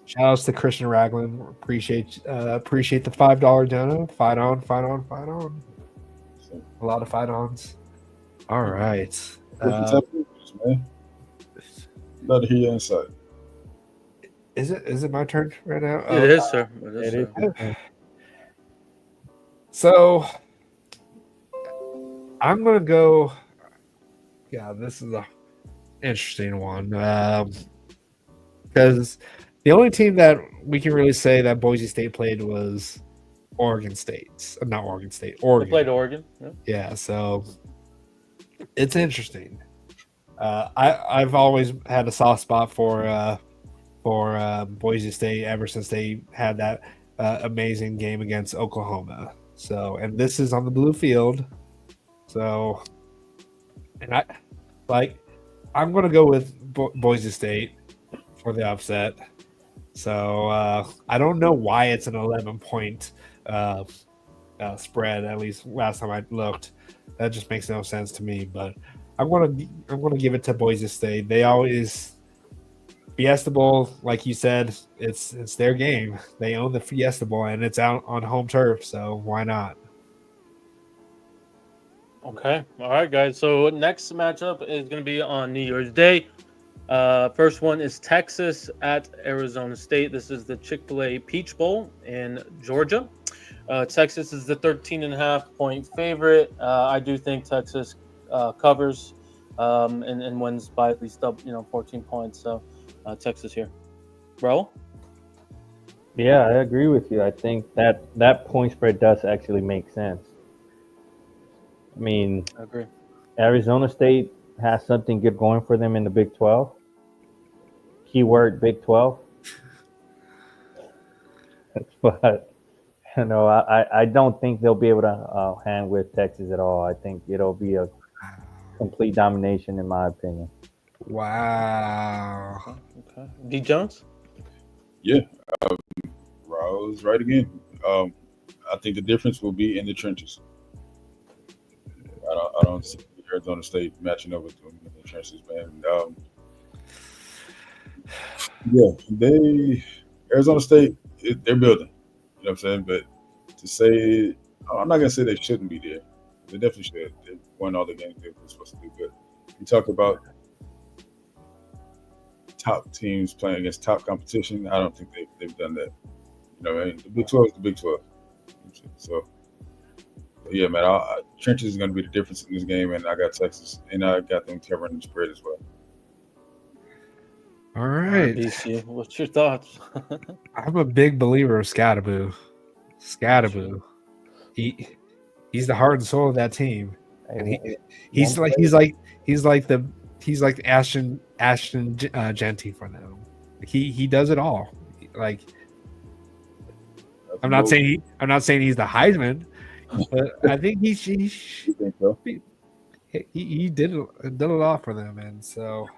Shout outs to Christian Ragland. Appreciate the $5 donor. Fight on. So, a lot of fight ons. All right. Man. Love to hear your insight. Is it my turn right now? It is, sir. It is. So I'm gonna go. Yeah, this is a interesting one because the only team that we can really say that Boise State played was Oregon State, not Oregon State, They Oregon. played Oregon. Yeah. Yeah, so it's interesting. I've always had a soft spot for Boise State ever since they had that amazing game against Oklahoma. So, and this is on the blue field. So, and I'm gonna go with Boise State for the upset. So I don't know why it's an 11-point spread. At least last time I looked, that just makes no sense to me. But I'm gonna give it to Boise State. They always Fiesta Bowl, like you said, it's their game. They own the Fiesta Bowl, and it's out on home turf. So why not? Okay. All right, guys. So next matchup is going to be on New Year's Day. First one is Texas at Arizona State. This is the Chick-fil-A Peach Bowl in Georgia. Texas is the 13.5-point favorite. I do think Texas covers and wins by at least 14 points. So Texas here. Bro? Yeah, I agree with you. I think that point spread does actually make sense. I mean, I agree. Arizona State has something good going for them in the Big 12. Keyword Big 12. But I don't think they'll be able to hang with Texas at all. I think it'll be a complete domination, in my opinion. Wow. Okay. D. Jones? Yeah, Raul's right again. I think the difference will be in the trenches. I don't see Arizona State matching up with them in the trenches, man. Arizona State, they're building. You know what I'm saying? But to say, I'm not gonna say they shouldn't be there. They definitely should. They won all the games they were supposed to do. But you talk about top teams playing against top competition. I don't think they've done that. You know, what I mean? The Big 12 is the Big 12. So. Yeah, man. Trenches is going to be the difference in this game, and I got Texas, and I got them covering the spread as well. All right. BC, what's your thoughts? I'm a big believer of Scatterboo. Scatterboo. He's the heart and soul of that team, and he's like Ashton Genty for them. He does it all. Like I'm not saying he's the Heisman, but I think he did it all for them, and so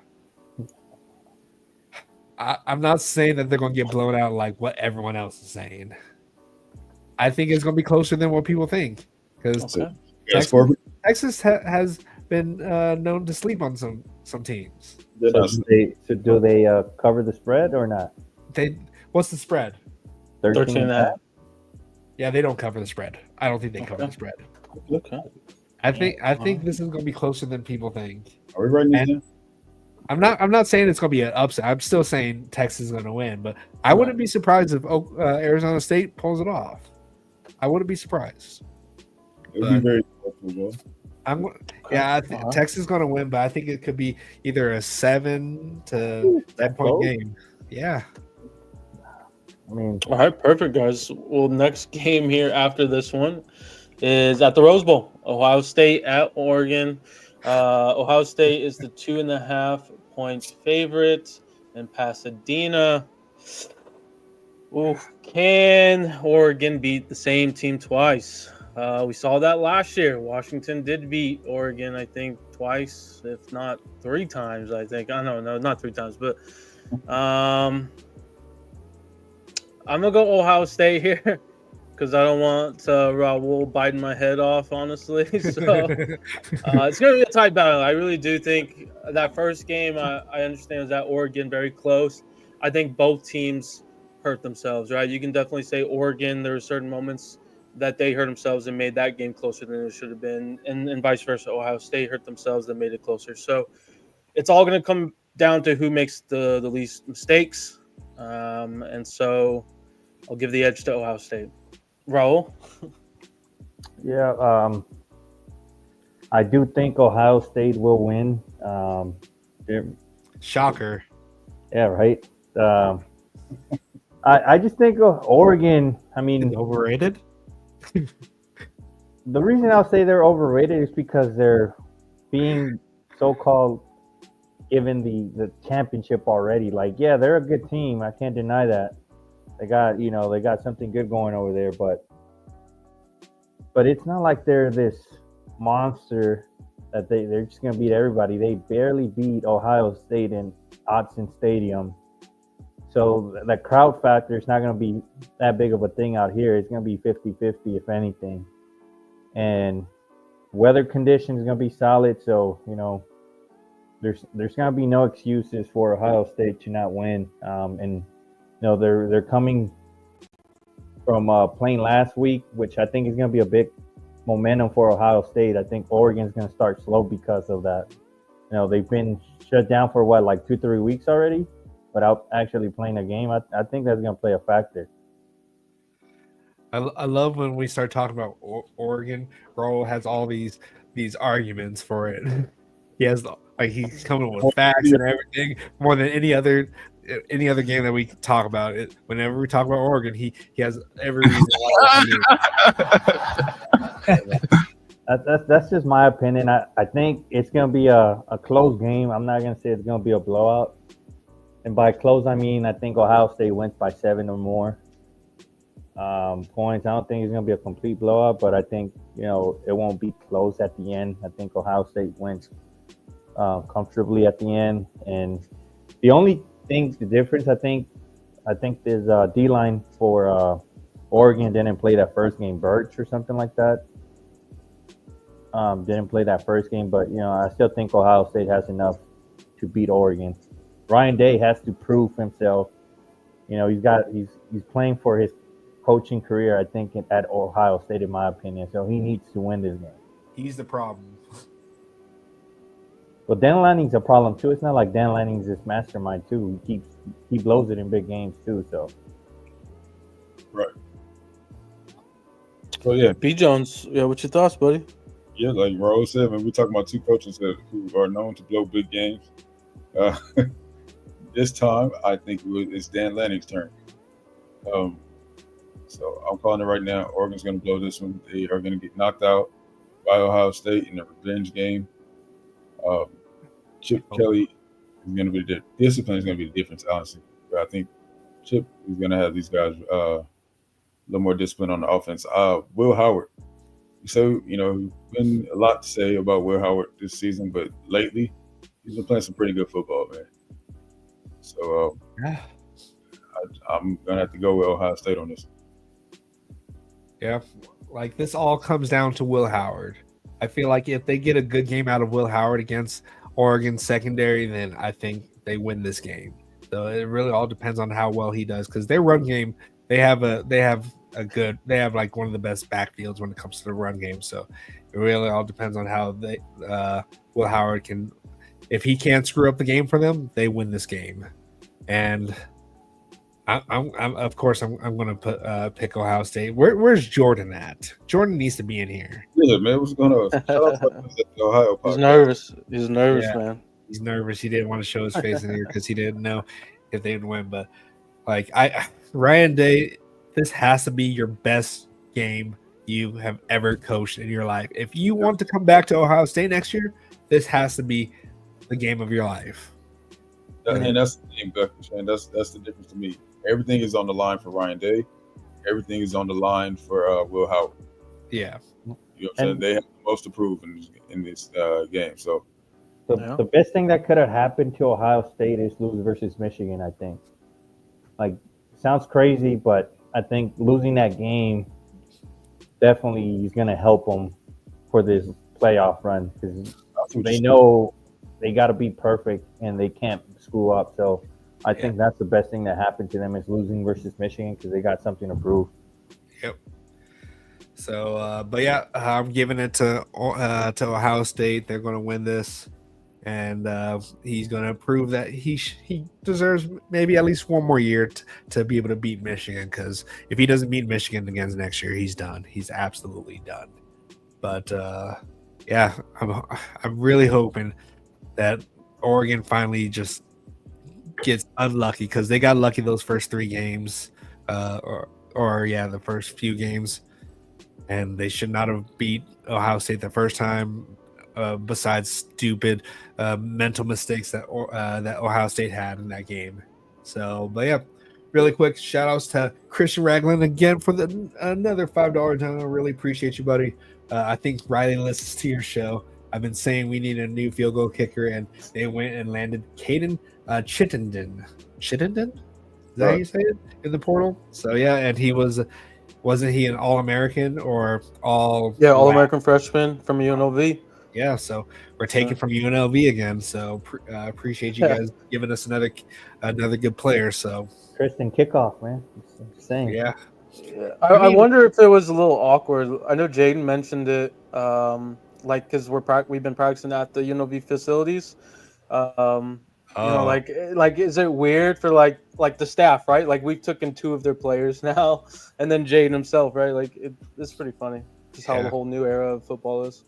I'm not saying that they're going to get blown out like what everyone else is saying. I think it's going to be closer than what people think because Texas has been known to sleep on some teams. So do they cover the spread or not? What's the spread? 13.5. Yeah, they don't cover the spread. I don't think they cover the spread. Okay. I think this is going to be closer than people think. Are we writing this down? I'm not saying it's going to be an upset. I'm still saying Texas is going to win, but I wouldn't be surprised if Arizona State pulls it off. I wouldn't be surprised. It would be very close. Texas is going to win, but I think it could be either a 7 to 10-point game. Yeah. I mean, all right, perfect, guys. Well, next game here after this one is at the Rose Bowl. Ohio State at Oregon. Ohio State is the 2.5-point favorite in Pasadena. Ooh, can Oregon beat the same team twice? We saw that last year. Washington did beat Oregon, I think, twice, if not 3 times. I think. I don't know, not 3 times, but I'm gonna go Ohio State here because I don't want Raul biting my head off, honestly. So it's gonna be a tight battle. I really do think that first game, I understand, is at Oregon, very close. I think both teams hurt themselves, right? You can definitely say Oregon, there were certain moments that they hurt themselves and made that game closer than it should have been, and vice versa. Ohio State hurt themselves and made it closer. So it's all going to come down to who makes the least mistakes. And so I'll give the edge to Ohio State. Raul? Yeah, I do think Ohio State will win. Shocker. Yeah, right. I just think of Oregon. I mean, Overrated? the reason I'll say they're overrated is because they're being so-called given the championship already. Like, yeah, they're a good team. I can't deny that. They got something good going over there, but it's not like they're this monster that they're just gonna beat everybody. They barely beat Ohio State in Autzen Stadium. So the crowd factor is not going to be that big of a thing out here. It's going to be 50-50 if anything. And weather conditions are going to be solid. So, there's going to be no excuses for Ohio State to not win. And they're coming from playing last week, which I think is going to be a big momentum for Ohio State. I think Oregon's going to start slow because of that. They've been shut down for like 2-3 weeks already without actually playing a game. I think that's going to play a factor. I love when we start talking about Oregon. Raul has all these arguments for it. He has he's coming with facts and everything more than any other game that we talk about. It whenever we talk about Oregon, he has every reason why. That's just my opinion. I think it's going to be a close game. I'm not going to say it's going to be a blowout. And by close, I mean I think Ohio State wins by 7 or more points. I don't think it's going to be a complete blowout, but I think, it won't be close at the end. I think Ohio State wins comfortably at the end. And the only thing, the difference, I think is D-line for Oregon didn't play that first game. Birch or something like that. Didn't play that first game, but, I still think Ohio State has enough to beat Oregon. Ryan Day has to prove himself. He's playing for his coaching career, I think, at Ohio State, in my opinion. So he needs to win this game. He's the problem. But Dan Lanning's a problem too. It's not like Dan Lanning's this mastermind too. He blows it in big games too. So right. So yeah, B Jones. Yeah, what's your thoughts, buddy? Yeah, like Rose said, man, we're talking about two coaches who are known to blow big games. This time, I think it's Dan Lanning's turn. So I'm calling it right now. Oregon's going to blow this one. They are going to get knocked out by Ohio State in a revenge game. Chip Kelly is going to be the discipline is going to be the difference, honestly. But I think Chip is going to have these guys a little more discipline on the offense. Will Howard. So, been a lot to say about Will Howard this season, but lately he's been playing some pretty good football, man. So I'm going to have to go with Ohio State on this. Yeah, like this all comes down to Will Howard. I feel like if they get a good game out of Will Howard against Oregon secondary, then I think they win this game. So it really all depends on how well he does, because their run game, they have like one of the best backfields when it comes to the run game. So it really all depends on how Will Howard can. If he can't screw up the game for them, they win this game. And I'm of course I'm going to pick Ohio State. Where's Jordan at? Jordan needs to be in here. Yeah, man. What's going on? Ohio podcast. He's nervous, yeah. Man. He's nervous. He didn't want to show his face in here because he didn't know if they'd win. But Ryan Day, this has to be your best game you have ever coached in your life. If you want to come back to Ohio State next year, this has to be the game of your life. And that's the thing, Shane. That's the difference to me. Everything is on the line for Ryan Day. Everything is on the line for Will Howard. Yeah. You know what I'm saying? They have the most to prove in this game. So the best thing that could have happened to Ohio State is lose versus Michigan, I think. Like, sounds crazy, but I think losing that game definitely is going to help them for this playoff run, because they know they got to be perfect and they can't screw up. So I think that's the best thing that happened to them is losing versus Michigan, because they got something to prove. Yep. So, but yeah, I'm giving it to Ohio State. They're going to win this, and he's going to prove that he deserves maybe at least one more year to be able to beat Michigan. Because if he doesn't beat Michigan again next year, he's done. He's absolutely done. But yeah, I'm really hoping that Oregon finally just gets unlucky because they got lucky those first 3 games, or yeah, the first few games, and they should not have beat Ohio State the first time. Besides stupid mental mistakes that Ohio State had in that game. So, but yeah, really quick shout outs to Christian Ragland again for another $5 donor. I really appreciate you, buddy. I think Riley listens to your show. I've been saying we need a new field goal kicker, and they went and landed Caden Chittenden. Chittenden? Is that how you say it in the portal? So yeah, and he wasn't he an All American or all? Yeah, All WAC? American freshman from UNLV. Yeah, so we're taking from UNLV again. So appreciate you guys giving us another good player. So Kristen kickoff, man. It's insane. yeah, I wonder if it was a little awkward. I know Jaden mentioned it, like because we've been practicing at the UNLV facilities. You know, like is it weird for like the staff, right? Like we've taken 2 of their players now, and then Jaden himself, right? Like it's pretty funny, just how the whole new era of football is.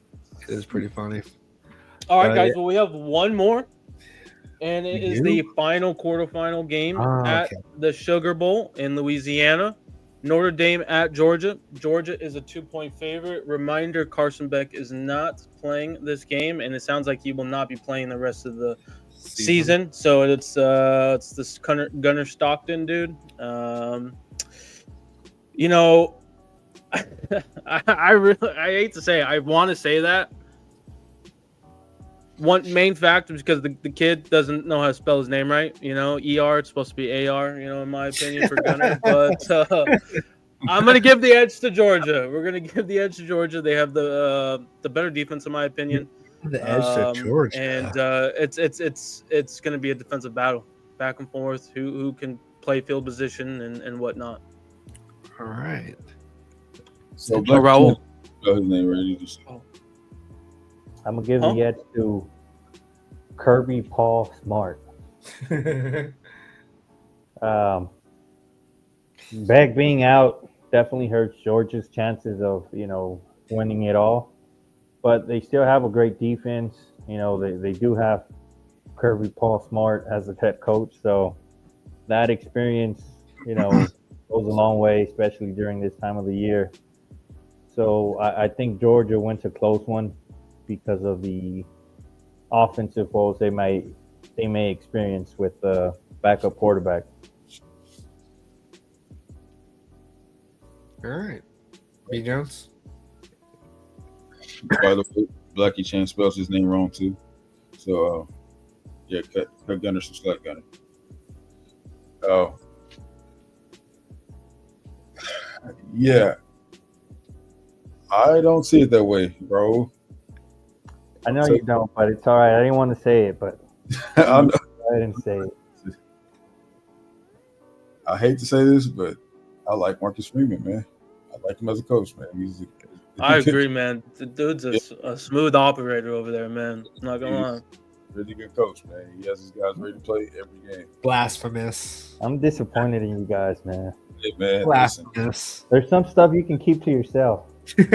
it is pretty funny. All right, guys. Well, we have one more, and it is the final quarterfinal game at the Sugar Bowl in Louisiana. Notre Dame at Georgia. Georgia is a 2-point favorite. Reminder: Carson Beck is not playing this game, and it sounds like he will not be playing the rest of the season. So it's this Gunnar Stockton dude. You know, I hate to say it. I want to say that. One main fact is because the kid doesn't know how to spell his name right. You know, ER, it's supposed to be AR, you know, in my opinion, for Gunner. But I'm going to give the edge to Georgia. We're going to give the edge to Georgia. They have the better defense, in my opinion. The edge to Georgia. And it's going to be a defensive battle, back and forth, who can play field position and whatnot. All right. So Raul. His name ready. I'm gonna give the edge to Kirby Paul Smart. Beck being out definitely hurts Georgia's chances of winning it all, but they still have a great defense. You know, they do have Kirby Paul Smart as a head coach, so that experience goes a long way, especially during this time of the year. So I think Georgia wins a close one because of the offensive woes they may experience with the backup quarterback. All right, B. Jones. By the way, Blackie Chan spells his name wrong too. So yeah, cut Gunner some slack, Gunner. Oh, yeah. I don't see it that way, bro. I know you don't, but it's all right. I didn't want to say it, but I didn't say it. I hate to say this, but I like Marcus Freeman, man. I like him as a coach, man. I agree, man. The dude's a smooth operator over there, man. I'm not gonna lie. Really good coach, man. He has his guys ready to play every game. Blasphemous. I'm disappointed in you guys, man. Hey, man. Blasphemous. There's some stuff you can keep to yourself. You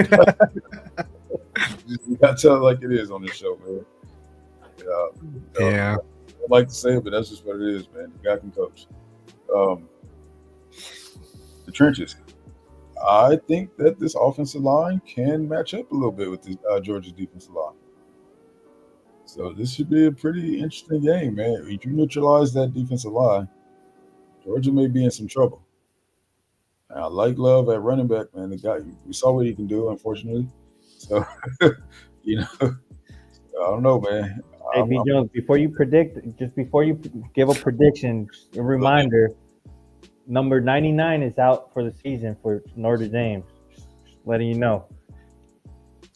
gotta tell it like it is on this show, man. Yeah. I like to say it, but that's just what it is, man. The guy can coach. The trenches. I think that this offensive line can match up a little bit with the Georgia defensive line. So this should be a pretty interesting game, man. If you neutralize that defensive line, Georgia may be in some trouble. And I like Love at running back, man. The guy, we saw what he can do, unfortunately. So, I don't know, man. Hey, B. Jones, before you give a prediction, a reminder, number 99 is out for the season for Notre Dame. Just letting you know.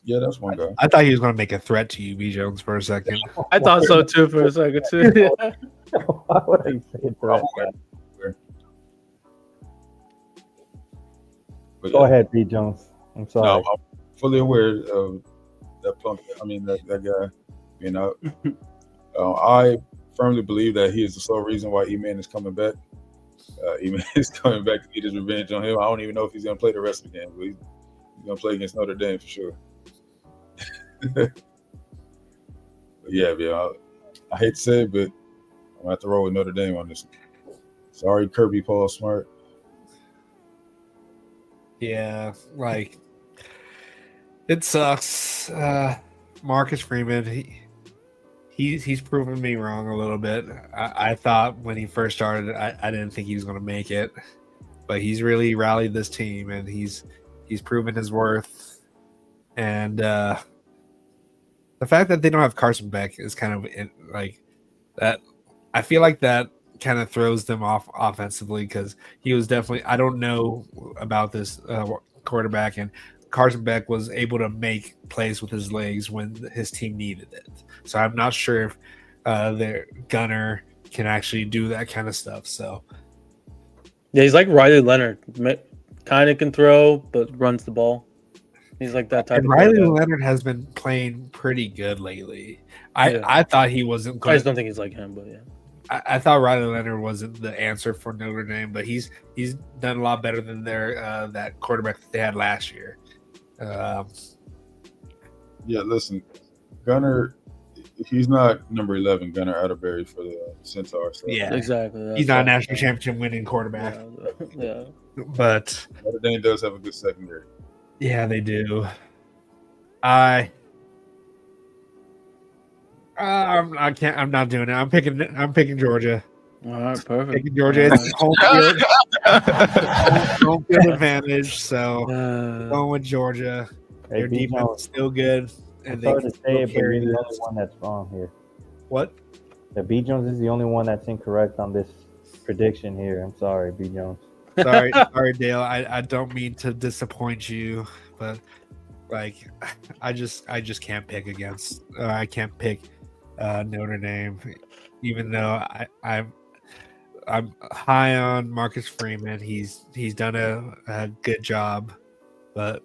Yeah, that's one guy. I thought he was going to make a threat to you, B. Jones, for a second. I thought so too for a second too. Why would I say threat? Go ahead, B. Jones. I'm sorry. No, I'm fully aware of that punk. I mean, that guy being out. I firmly believe that he is the sole reason why E-Man is coming back. E-Man is coming back to get his revenge on him. I don't even know if he's going to play the rest of the game, but he's going to play against Notre Dame for sure. But yeah, I hate to say it, but I'm gonna have to roll with Notre Dame on this. Sorry, Kirby Paul Smart. Yeah, like it sucks. Marcus Freeman, he's proven me wrong a little bit. I thought when he first started, I didn't think he was going to make it, but he's really rallied this team and he's proven his worth. And the fact that they don't have Carson Beck is kind of like that. I feel like that kind of throws them off offensively because he was definitely. I don't know about this quarterback, and Carson Beck was able to make plays with his legs when his team needed it. So I'm not sure if their gunner can actually do that kind of stuff. So Yeah, he's like Riley Leonard. Kind of can throw, but runs the ball. He's like that type and of Riley quarterback. Leonard has been playing pretty good lately. Yeah. I thought he wasn't I going just don't think he's like him, but yeah. I thought Riley Leonard wasn't the answer for Notre Dame, but he's done a lot better than their that quarterback that they had last year. Yeah, listen, Gunner, he's not number 11, Gunner Atterbury for the Centaurs. So Yeah, Exactly. he's not a national championship winning quarterback, Yeah. but Notre Dame does have a good secondary. yeah, they do. I can't. I'm not doing it. I'm picking Georgia. All right, perfect. Picking Georgia. It's home field, home field advantage. So going with Georgia. Hey, Their B. defense Jones, is still good, and I'm they sorry can to say still it, but carry you're the only this. one that's wrong here. What? The B Jones is the only one that's incorrect on this prediction here. I'm sorry, B Jones. Sorry, Dale. I don't mean to disappoint you, but like, I just can't pick against. I can't pick Notre Dame, even though I'm high on Marcus Freeman. He's done a good job, but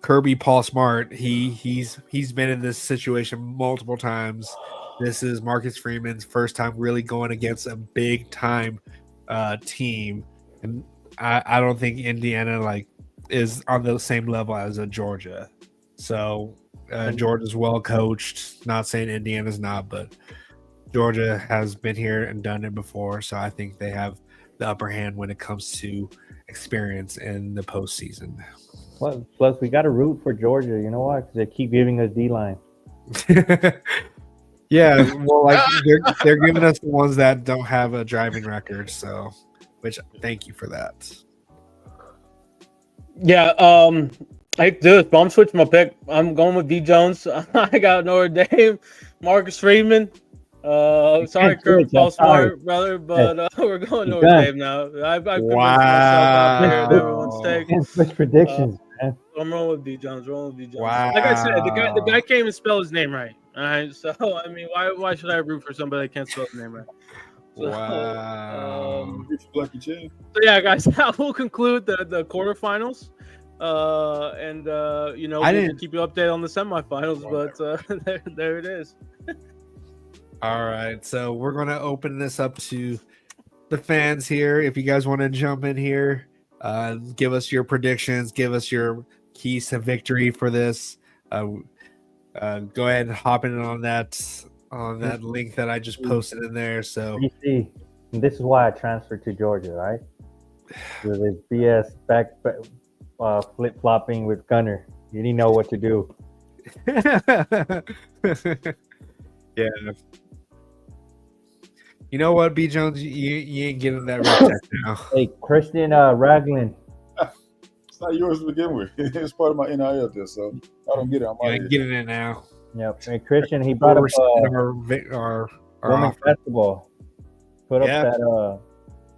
Kirby Paul Smart, he's been in this situation multiple times. This is Marcus Freeman's first time really going against a big time team, and I don't think Indiana is on the same level as a Georgia. So Georgia's well coached. Not saying Indiana's not, but Georgia has been here and done it before. So I think they have the upper hand when it comes to experience in the postseason. Plus, we got to root for Georgia. You know why? Because they keep giving us D-line. Yeah, well, like they're giving us the ones that don't have a driving record. So, which thank you for that. Yeah, I hate to do this, but I'm switching my pick. I'm going with D Jones. I got Notre Dame, Marcus Freeman. Sorry, Kurt Paul Smart, brother, but we're going Notre Dame now. I've convinced myself out there and everyone's take. Switch predictions, man. I'm rolling with D Jones. Wow. Like I said, the guy can't even spell his name right. All right, so I mean, why should I root for somebody that can't spell his name right? So, Wow. So yeah, guys, that will conclude the quarterfinals. And we'll keep you updated on the semifinals, but there it is. All right, so we're going to open this up to the fans here. If you guys want to jump in here, give us your predictions, give us your keys to victory for this. Go ahead and hop in on that link that I just posted in there. So You see, and this is why I transferred to Georgia, right? With his BS back flip flopping with Gunner, you didn't know what to do. yeah. You know what, B Jones, you ain't getting that right now. Hey, Christian Ragland. It's not yours to begin with. It's part of my NIL deal, so I don't get it. I'm You out ain't here. getting it now. Yep. And Christian, he brought up Our women's offer. basketball. Put up Yeah.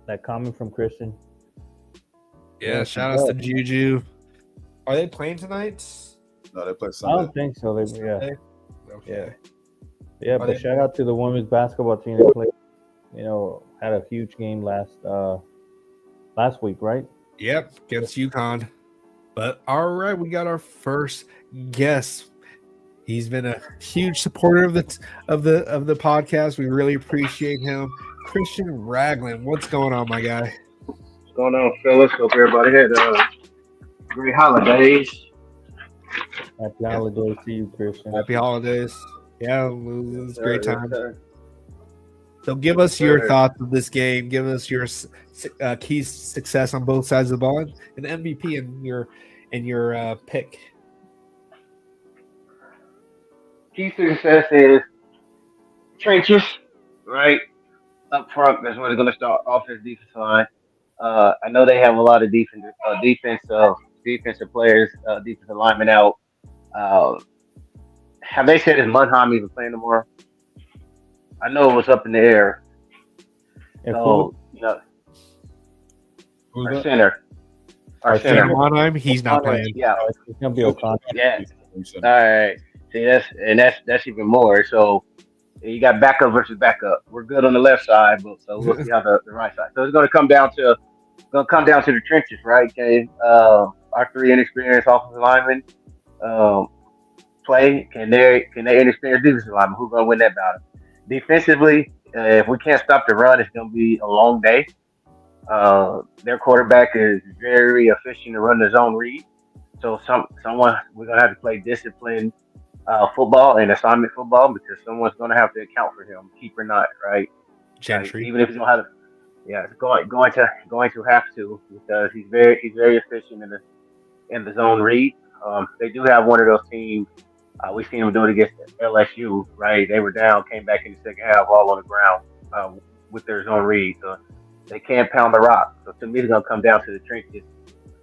that comment from Christian. Yeah, shout outs to Juju. Are they playing tonight? No, they play I Sunday. don't think so. Okay. Yeah, Are but they- shout out to the women's basketball team that played. Had a huge game last week, right? Yep, against UConn. But all right, we got our first guest. He's been a huge supporter of the podcast. We really appreciate him. Christian Ragland, what's going on, my guy? What's going on, fellas? Hope everybody had great holidays. Happy holidays to you, Christian. Happy holidays. Yeah, it was a great Yes, time. sir. So give us your sir. thoughts of this game. Give us your key success on both sides of the ball and MVP and your pick. Key success is trenches, right? Up front, that's where they're going to start offense, defensive line. I know they have a lot of defensive players, defensive linemen out. Uh, have they said is Munheim even playing tomorrow? I know it was up in the air. And So, Who's our that? center, our Our center. center. Monheim, he's not O'Connor, playing. yeah, it's gonna be O'Connor. yeah. All right. See, that's even more. So you got backup versus backup. We're good on the left side, but so we'll see how the right side. So it's going to come down to the trenches, right? Okay. Our three inexperienced offensive linemen um, play. Can they inexperienced defensive linemen? Who's going to win that battle? Defensively, if we can't stop the run, it's going to be a long day. Their quarterback is very efficient to run the zone read. So someone we're gonna have to play disciplined football and assignment football because someone's gonna have to account for him, keep or not, right? Gentry. Even if you don't have, yeah, it's going to have to because he's very efficient in the zone read. They do have one of those teams. We seen them do it against LSU, right? They were down, came back in the second half, all on the ground uh, with their zone read. So they can't pound the rock. So to me, it's gonna come down to the trenches.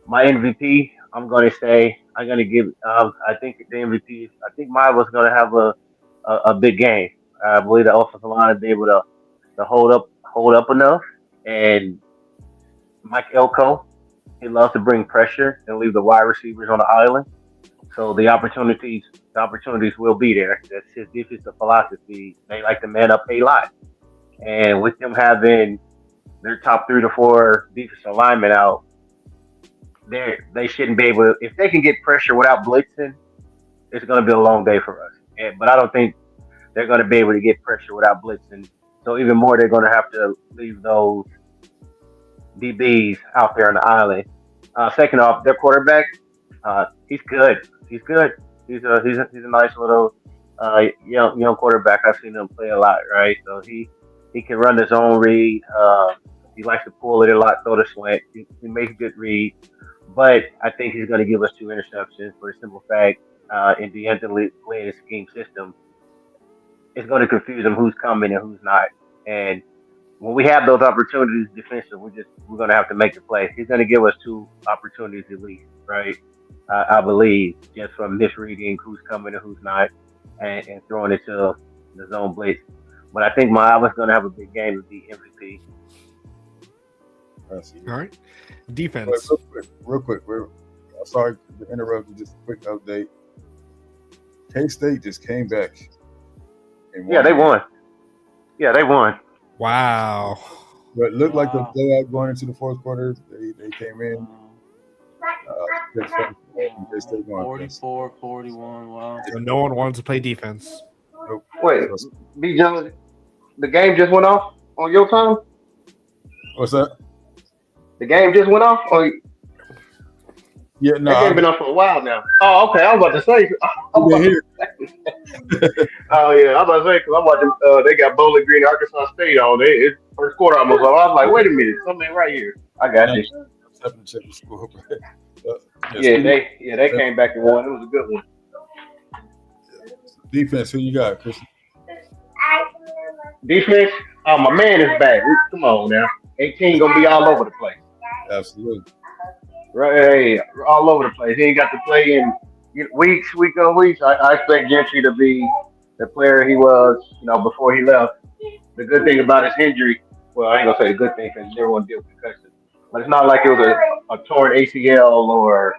My MVP, I'm going to give. I think the MVP. I think mine was going to have a big game. I believe the offensive line will be able to hold up enough. And Mike Elko, he loves to bring pressure and leave the wide receivers on the island. So the opportunities will be there. That's his defensive philosophy. They like to man up a lot. And with them having their top 3 to 4 defensive linemen out, they shouldn't be able to. If they can get pressure without blitzing, it's going to be a long day for us. But I don't think they're going to be able to get pressure without blitzing. So even more, they're going to have to leave those DBs out there on the island. Second off, their quarterback, he's good. He's good. He's a nice little young quarterback. I've seen him play a lot, right? So he can run his own read. He likes to pull it a lot, throw the slant. He makes good read. But I think he's going to give us 2 interceptions for the simple fact, in the Anthony scheme system, it's going to confuse him who's coming and who's not. And when we have those opportunities defensively, we're going to have to make the play. He's going to give us 2 opportunities at least, right? I believe just from misreading who's coming and who's not, and throwing it to the zone blitz. But I think I was going to have a big game to be MVP. All right. Wait, Defense. real quick. I'm sorry to interrupt you. Just a quick update. K-State just came back. And Yeah, they won. Yeah, they won. Wow. But it looked like the blowout going into the fourth quarter. They came in. K-State won. 44, 41. Wow. So no one wanted to play defense. Nope. Wait, B. Jones, the game just went off on your time? What's that? The game just went off? Or Yeah, that no. game been on for a while now. Oh, okay. I was about to say. Here. Oh yeah, I was about to say because I'm watching. They got Bowling Green, Arkansas State on. It's first quarter almost. I was like, wait a minute, something right here. I got you. Having to check the score. They came back and won. It was a good one. Defense, who you got, Christian? Defense. Oh, my man is back. Come on now. 18 gonna be all over the place. Absolutely. Right, all over the place. He ain't got to play in week on weeks. I expect Gentry to be the player he was, before he left. The good thing about his injury, well, I ain't gonna say the good thing because everyone deals with concussion, but it's not like it was a torn ACL or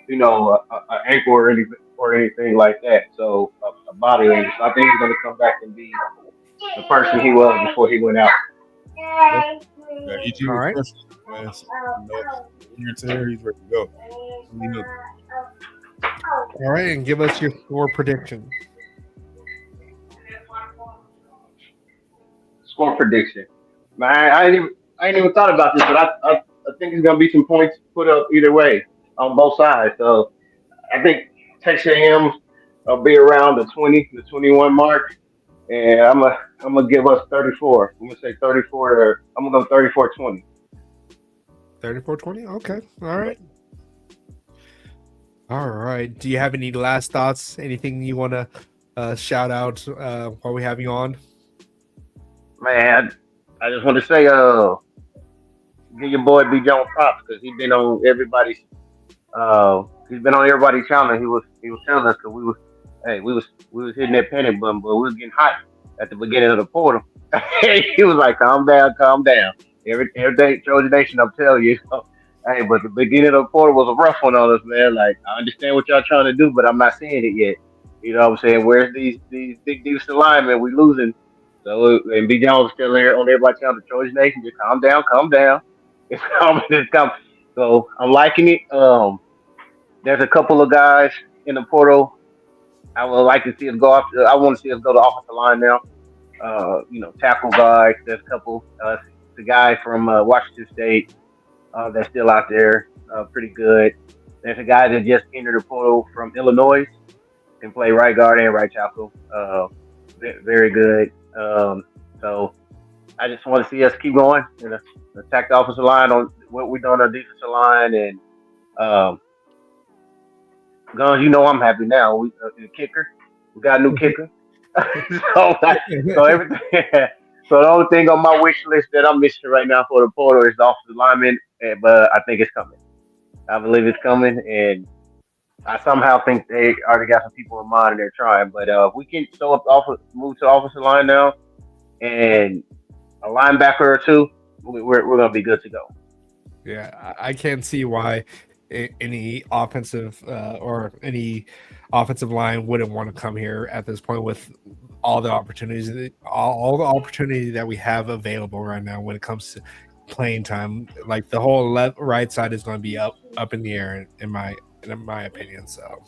a ankle or anything like that. So a body injury. So I think he's gonna come back and be the person he was before he went out. Yeah, EG All was right. fresh, man. So, here to there, he's ready to go. All right, and give us your score prediction. Score prediction. Man, I ain't even thought about this, but I think there's gonna be some points put up either way on both sides. So I think Texas A&M will be around the 20, the 21 mark, and I'm gonna give us 34. I'm gonna say 34. I'm gonna go 34-20. 34-20. Okay. All right. All right. Do you have any last thoughts? Anything you want to shout out while we have you on? Man, I just want to say, give your boy B Jones props because he's been on everybody's channel. He was telling us that we was hitting that panic button, but we was getting hot at the beginning of the portal. He was like, calm down, calm down. Everything Trojan Nation, I'm telling you. Hey, but the beginning of the portal was a rough one on us, man. Like, I understand what y'all trying to do, but I'm not seeing it yet. You know what I'm saying? Where's these big decent linemen? We losing. So and B Jones is still there on everybody's channel, the Trojan Nation. Just calm down, calm down. It's coming, it's coming. So I'm liking it. There's a couple of guys in the portal. I would like to see us go off. I want to see us go to offensive line now. Tackle guys. There's a couple. The guy from Washington State that's still out there, pretty good. There's a guy that just entered the portal from Illinois, can play right guard and right tackle. Very good. So I just want to see us keep going and attack the offensive line on what we done on our defensive line. And Guns, I'm happy now. The kicker, we got a new kicker. so everything. So the only thing on my wish list that I'm missing right now for the portal is the offensive lineman, but I think it's coming. I believe it's coming, and I somehow think they already got some people in mind and they're trying. But if we can move to the offensive line now, and a linebacker or two, we're gonna be good to go. Yeah, I can't see why any offensive or any offensive line wouldn't want to come here at this point with all the opportunities, all the opportunity that we have available right now when it comes to playing time. Like the whole right side is going to be up in the air in my opinion. So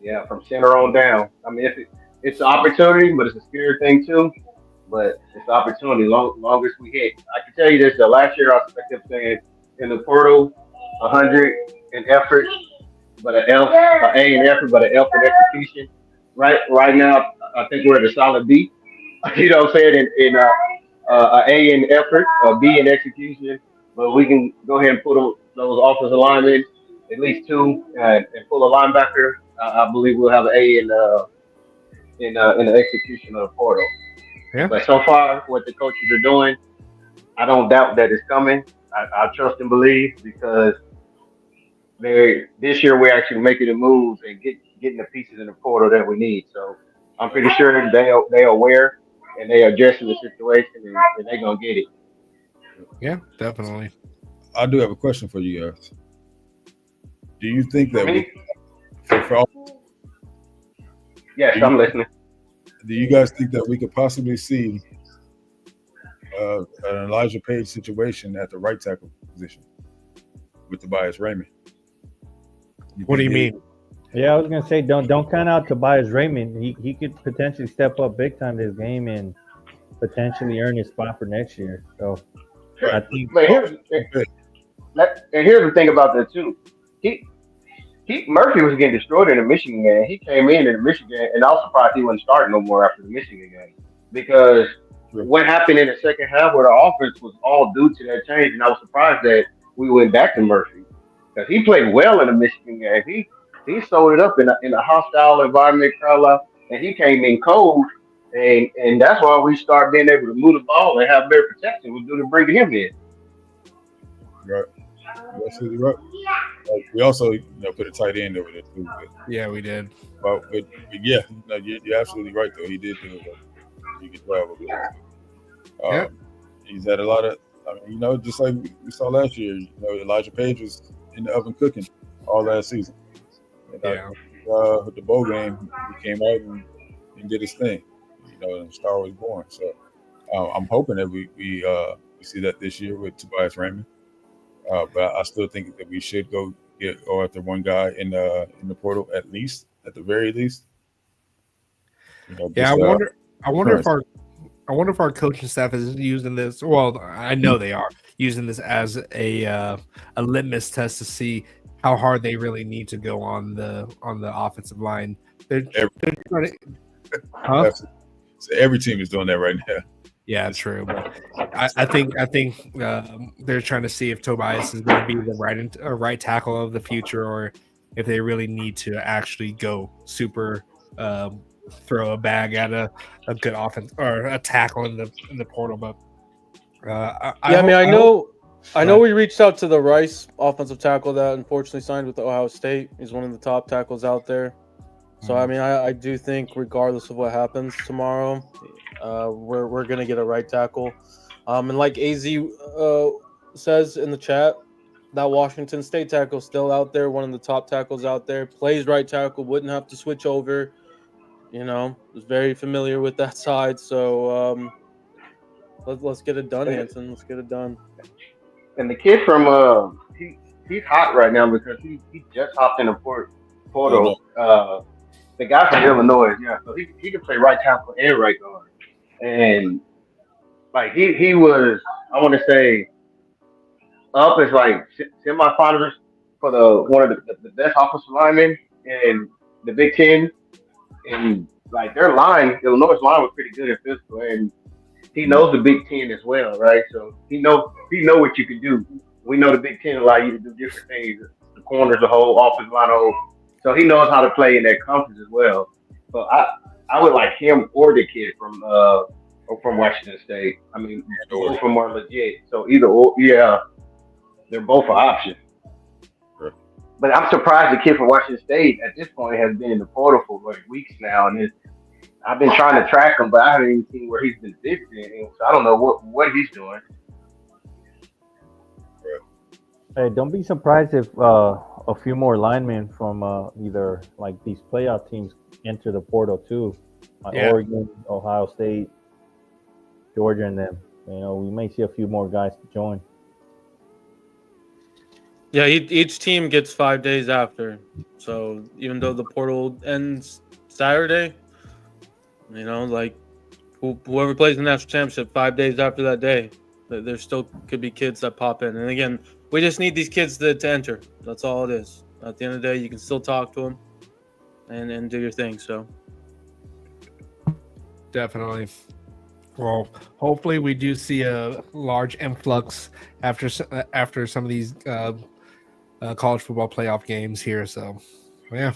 yeah, from center on down. I mean, it's an opportunity, but it's a scary thing too. But it's an opportunity. Longest we hit. I can tell you this: the last year I kept saying in the portal, 100 in effort, but an A in effort, but an F in execution. Right now, I think we're at a solid B. You know what I'm saying? In A in effort, a B in execution, but we can go ahead and put those offensive linemen, at least two, and pull a linebacker. I believe we'll have an A in the execution of the portal. yeah, But so far, what the coaches are doing, I don't doubt that it's coming. I trust and believe because this year we're actually making the moves and getting the pieces in the portal that we need. So I'm pretty sure they are aware and they are addressing the situation and they're gonna get it. yeah, definitely. I do have a question for you guys. Do you think that Yes, I'm listening. do you guys think that we could possibly see an Elijah Page situation at the right tackle position with Tobias Raymond? What do you mean? Yeah, I was gonna say don't count out Tobias Raymond. He could potentially step up big time this game and potentially earn his spot for next year. So I think. But here's the thing about that too. Murphy was getting destroyed in the Michigan game. He came in the Michigan game, and I was surprised he wasn't starting no more after the Michigan game because what happened in the second half where the offense was all due to that change, and I was surprised that we went back to Murphy because he played well in the Michigan game. He sold it up in a hostile environment, Carlisle, and he came in cold, and that's why we started being able to move the ball and have better protection was due to bringing him in. Right. You're absolutely right. We also, put a tight end over there too. But, Yeah, we did. but yeah, no, you're absolutely right though. He did do it. He could travel. Yeah. He's had a lot of, just like we saw last year. Elijah Page was in the oven cooking all last season. Yeah. With the bowl game, he came out and did his thing. And Star was born. So I'm hoping that we see that this year with Tobias Raymond. But I still think that we should go after one guy in the portal at the very least. Yeah, I wonder if I wonder if our coaching staff is using this. Well, I know they are using this as a litmus test to see how hard they really need to go on the offensive line. They're trying to, huh? So every team is doing that right now. Yeah, true. But I think they're trying to see if Tobias is going to be the right tackle of the future, or if they really need to actually go super throw a bag at a good offense or a tackle in the portal. But I know we reached out to the Rice offensive tackle that unfortunately signed with Ohio State. He's one of the top tackles out there. So I mean, I do think regardless of what happens tomorrow, we're gonna get a right tackle. And like AZ says in the chat, that Washington State tackle still out there, one of the top tackles out there. Plays right tackle, wouldn't have to switch over. Was very familiar with that side. So let's get it done, Hanson. Let's get it done. And the kid from he's hot right now because he just hopped in the portal. The guy from Illinois, yeah, so he can play right tackle and right guard. And like he was, I want to say, up as like semifinalist for the one of the best offensive linemen in the Big Ten. And like their line, Illinois' line was pretty good in physical, and he knows the Big Ten as well, right? So he know what you can do. We know the Big Ten allow you to do different things. The corners, the whole offensive line, whole. So he knows how to play in that conference as well. So I would like him or the kid from Washington State. I mean, both of them are legit. So either or, yeah, they're both an option. Sure. But I'm surprised the kid from Washington State at this point has been in the portal for like weeks now, and I've been trying to track him, but I haven't even seen where he's been visiting. So I don't know what he's doing. Hey, don't be surprised if a few more linemen from either like these playoff teams enter the portal too. Oregon, Ohio State, Georgia, and them. We may see a few more guys to join. Yeah, each team gets 5 days after. So even though the portal ends Saturday, like whoever plays the national championship 5 days after that day, there still could be kids that pop in. And again, we just need these kids to enter. That's all it is. At the end of the day, you can still talk to them and do your thing. So definitely. Well, hopefully we do see a large influx after some of these college football playoff games here. So, yeah.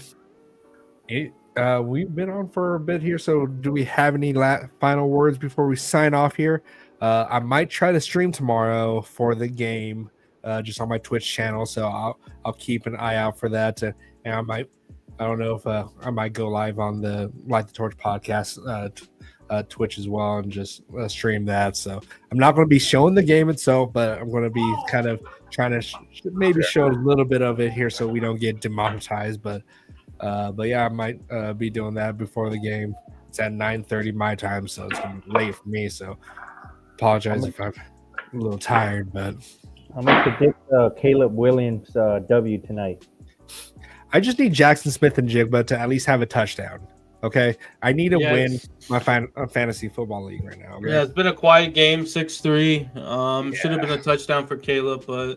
We've been on for a bit here. So, do we have any final words before we sign off here? I might try to stream tomorrow for the game, just on my Twitch channel. So I'll keep an eye out for that. And I don't know if I might go live on the Light the Torch podcast Twitch as well and just stream that. So I'm not going to be showing the game itself, but I'm going to be kind of trying to maybe show a little bit of it here so we don't get demonetized. But yeah, I might be doing that before the game. It's at 9:30 my time, so it's going to be late for me. So apologize if I'm a little tired, but I'm going to predict Caleb Williams W tonight. I just need Jackson Smith and Jigba to at least have a touchdown. Okay, I need to win my fantasy football league right now. Okay? Yeah, it's been a quiet game, 6-3. Should have been a touchdown for Caleb, but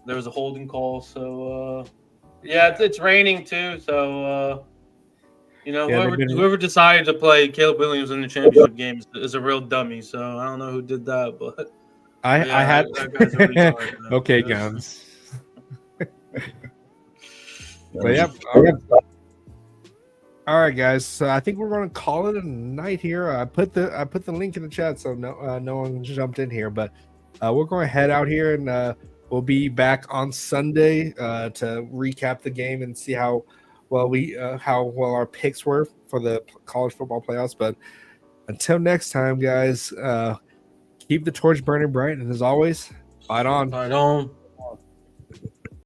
there was a holding call. So it's raining too. So whoever decided to play Caleb Williams in the championship game is a real dummy. So I don't know who did that, but I had that guy's a retard, okay, guns. But yeah. All right, guys. So I think we're going to call it a night here. I put the link in the chat, so no one jumped in here. But we're going to head out here, and we'll be back on Sunday to recap the game and see how well our picks were for the college football playoffs. But until next time, guys, keep the torch burning bright, and as always, fight on. Fight on.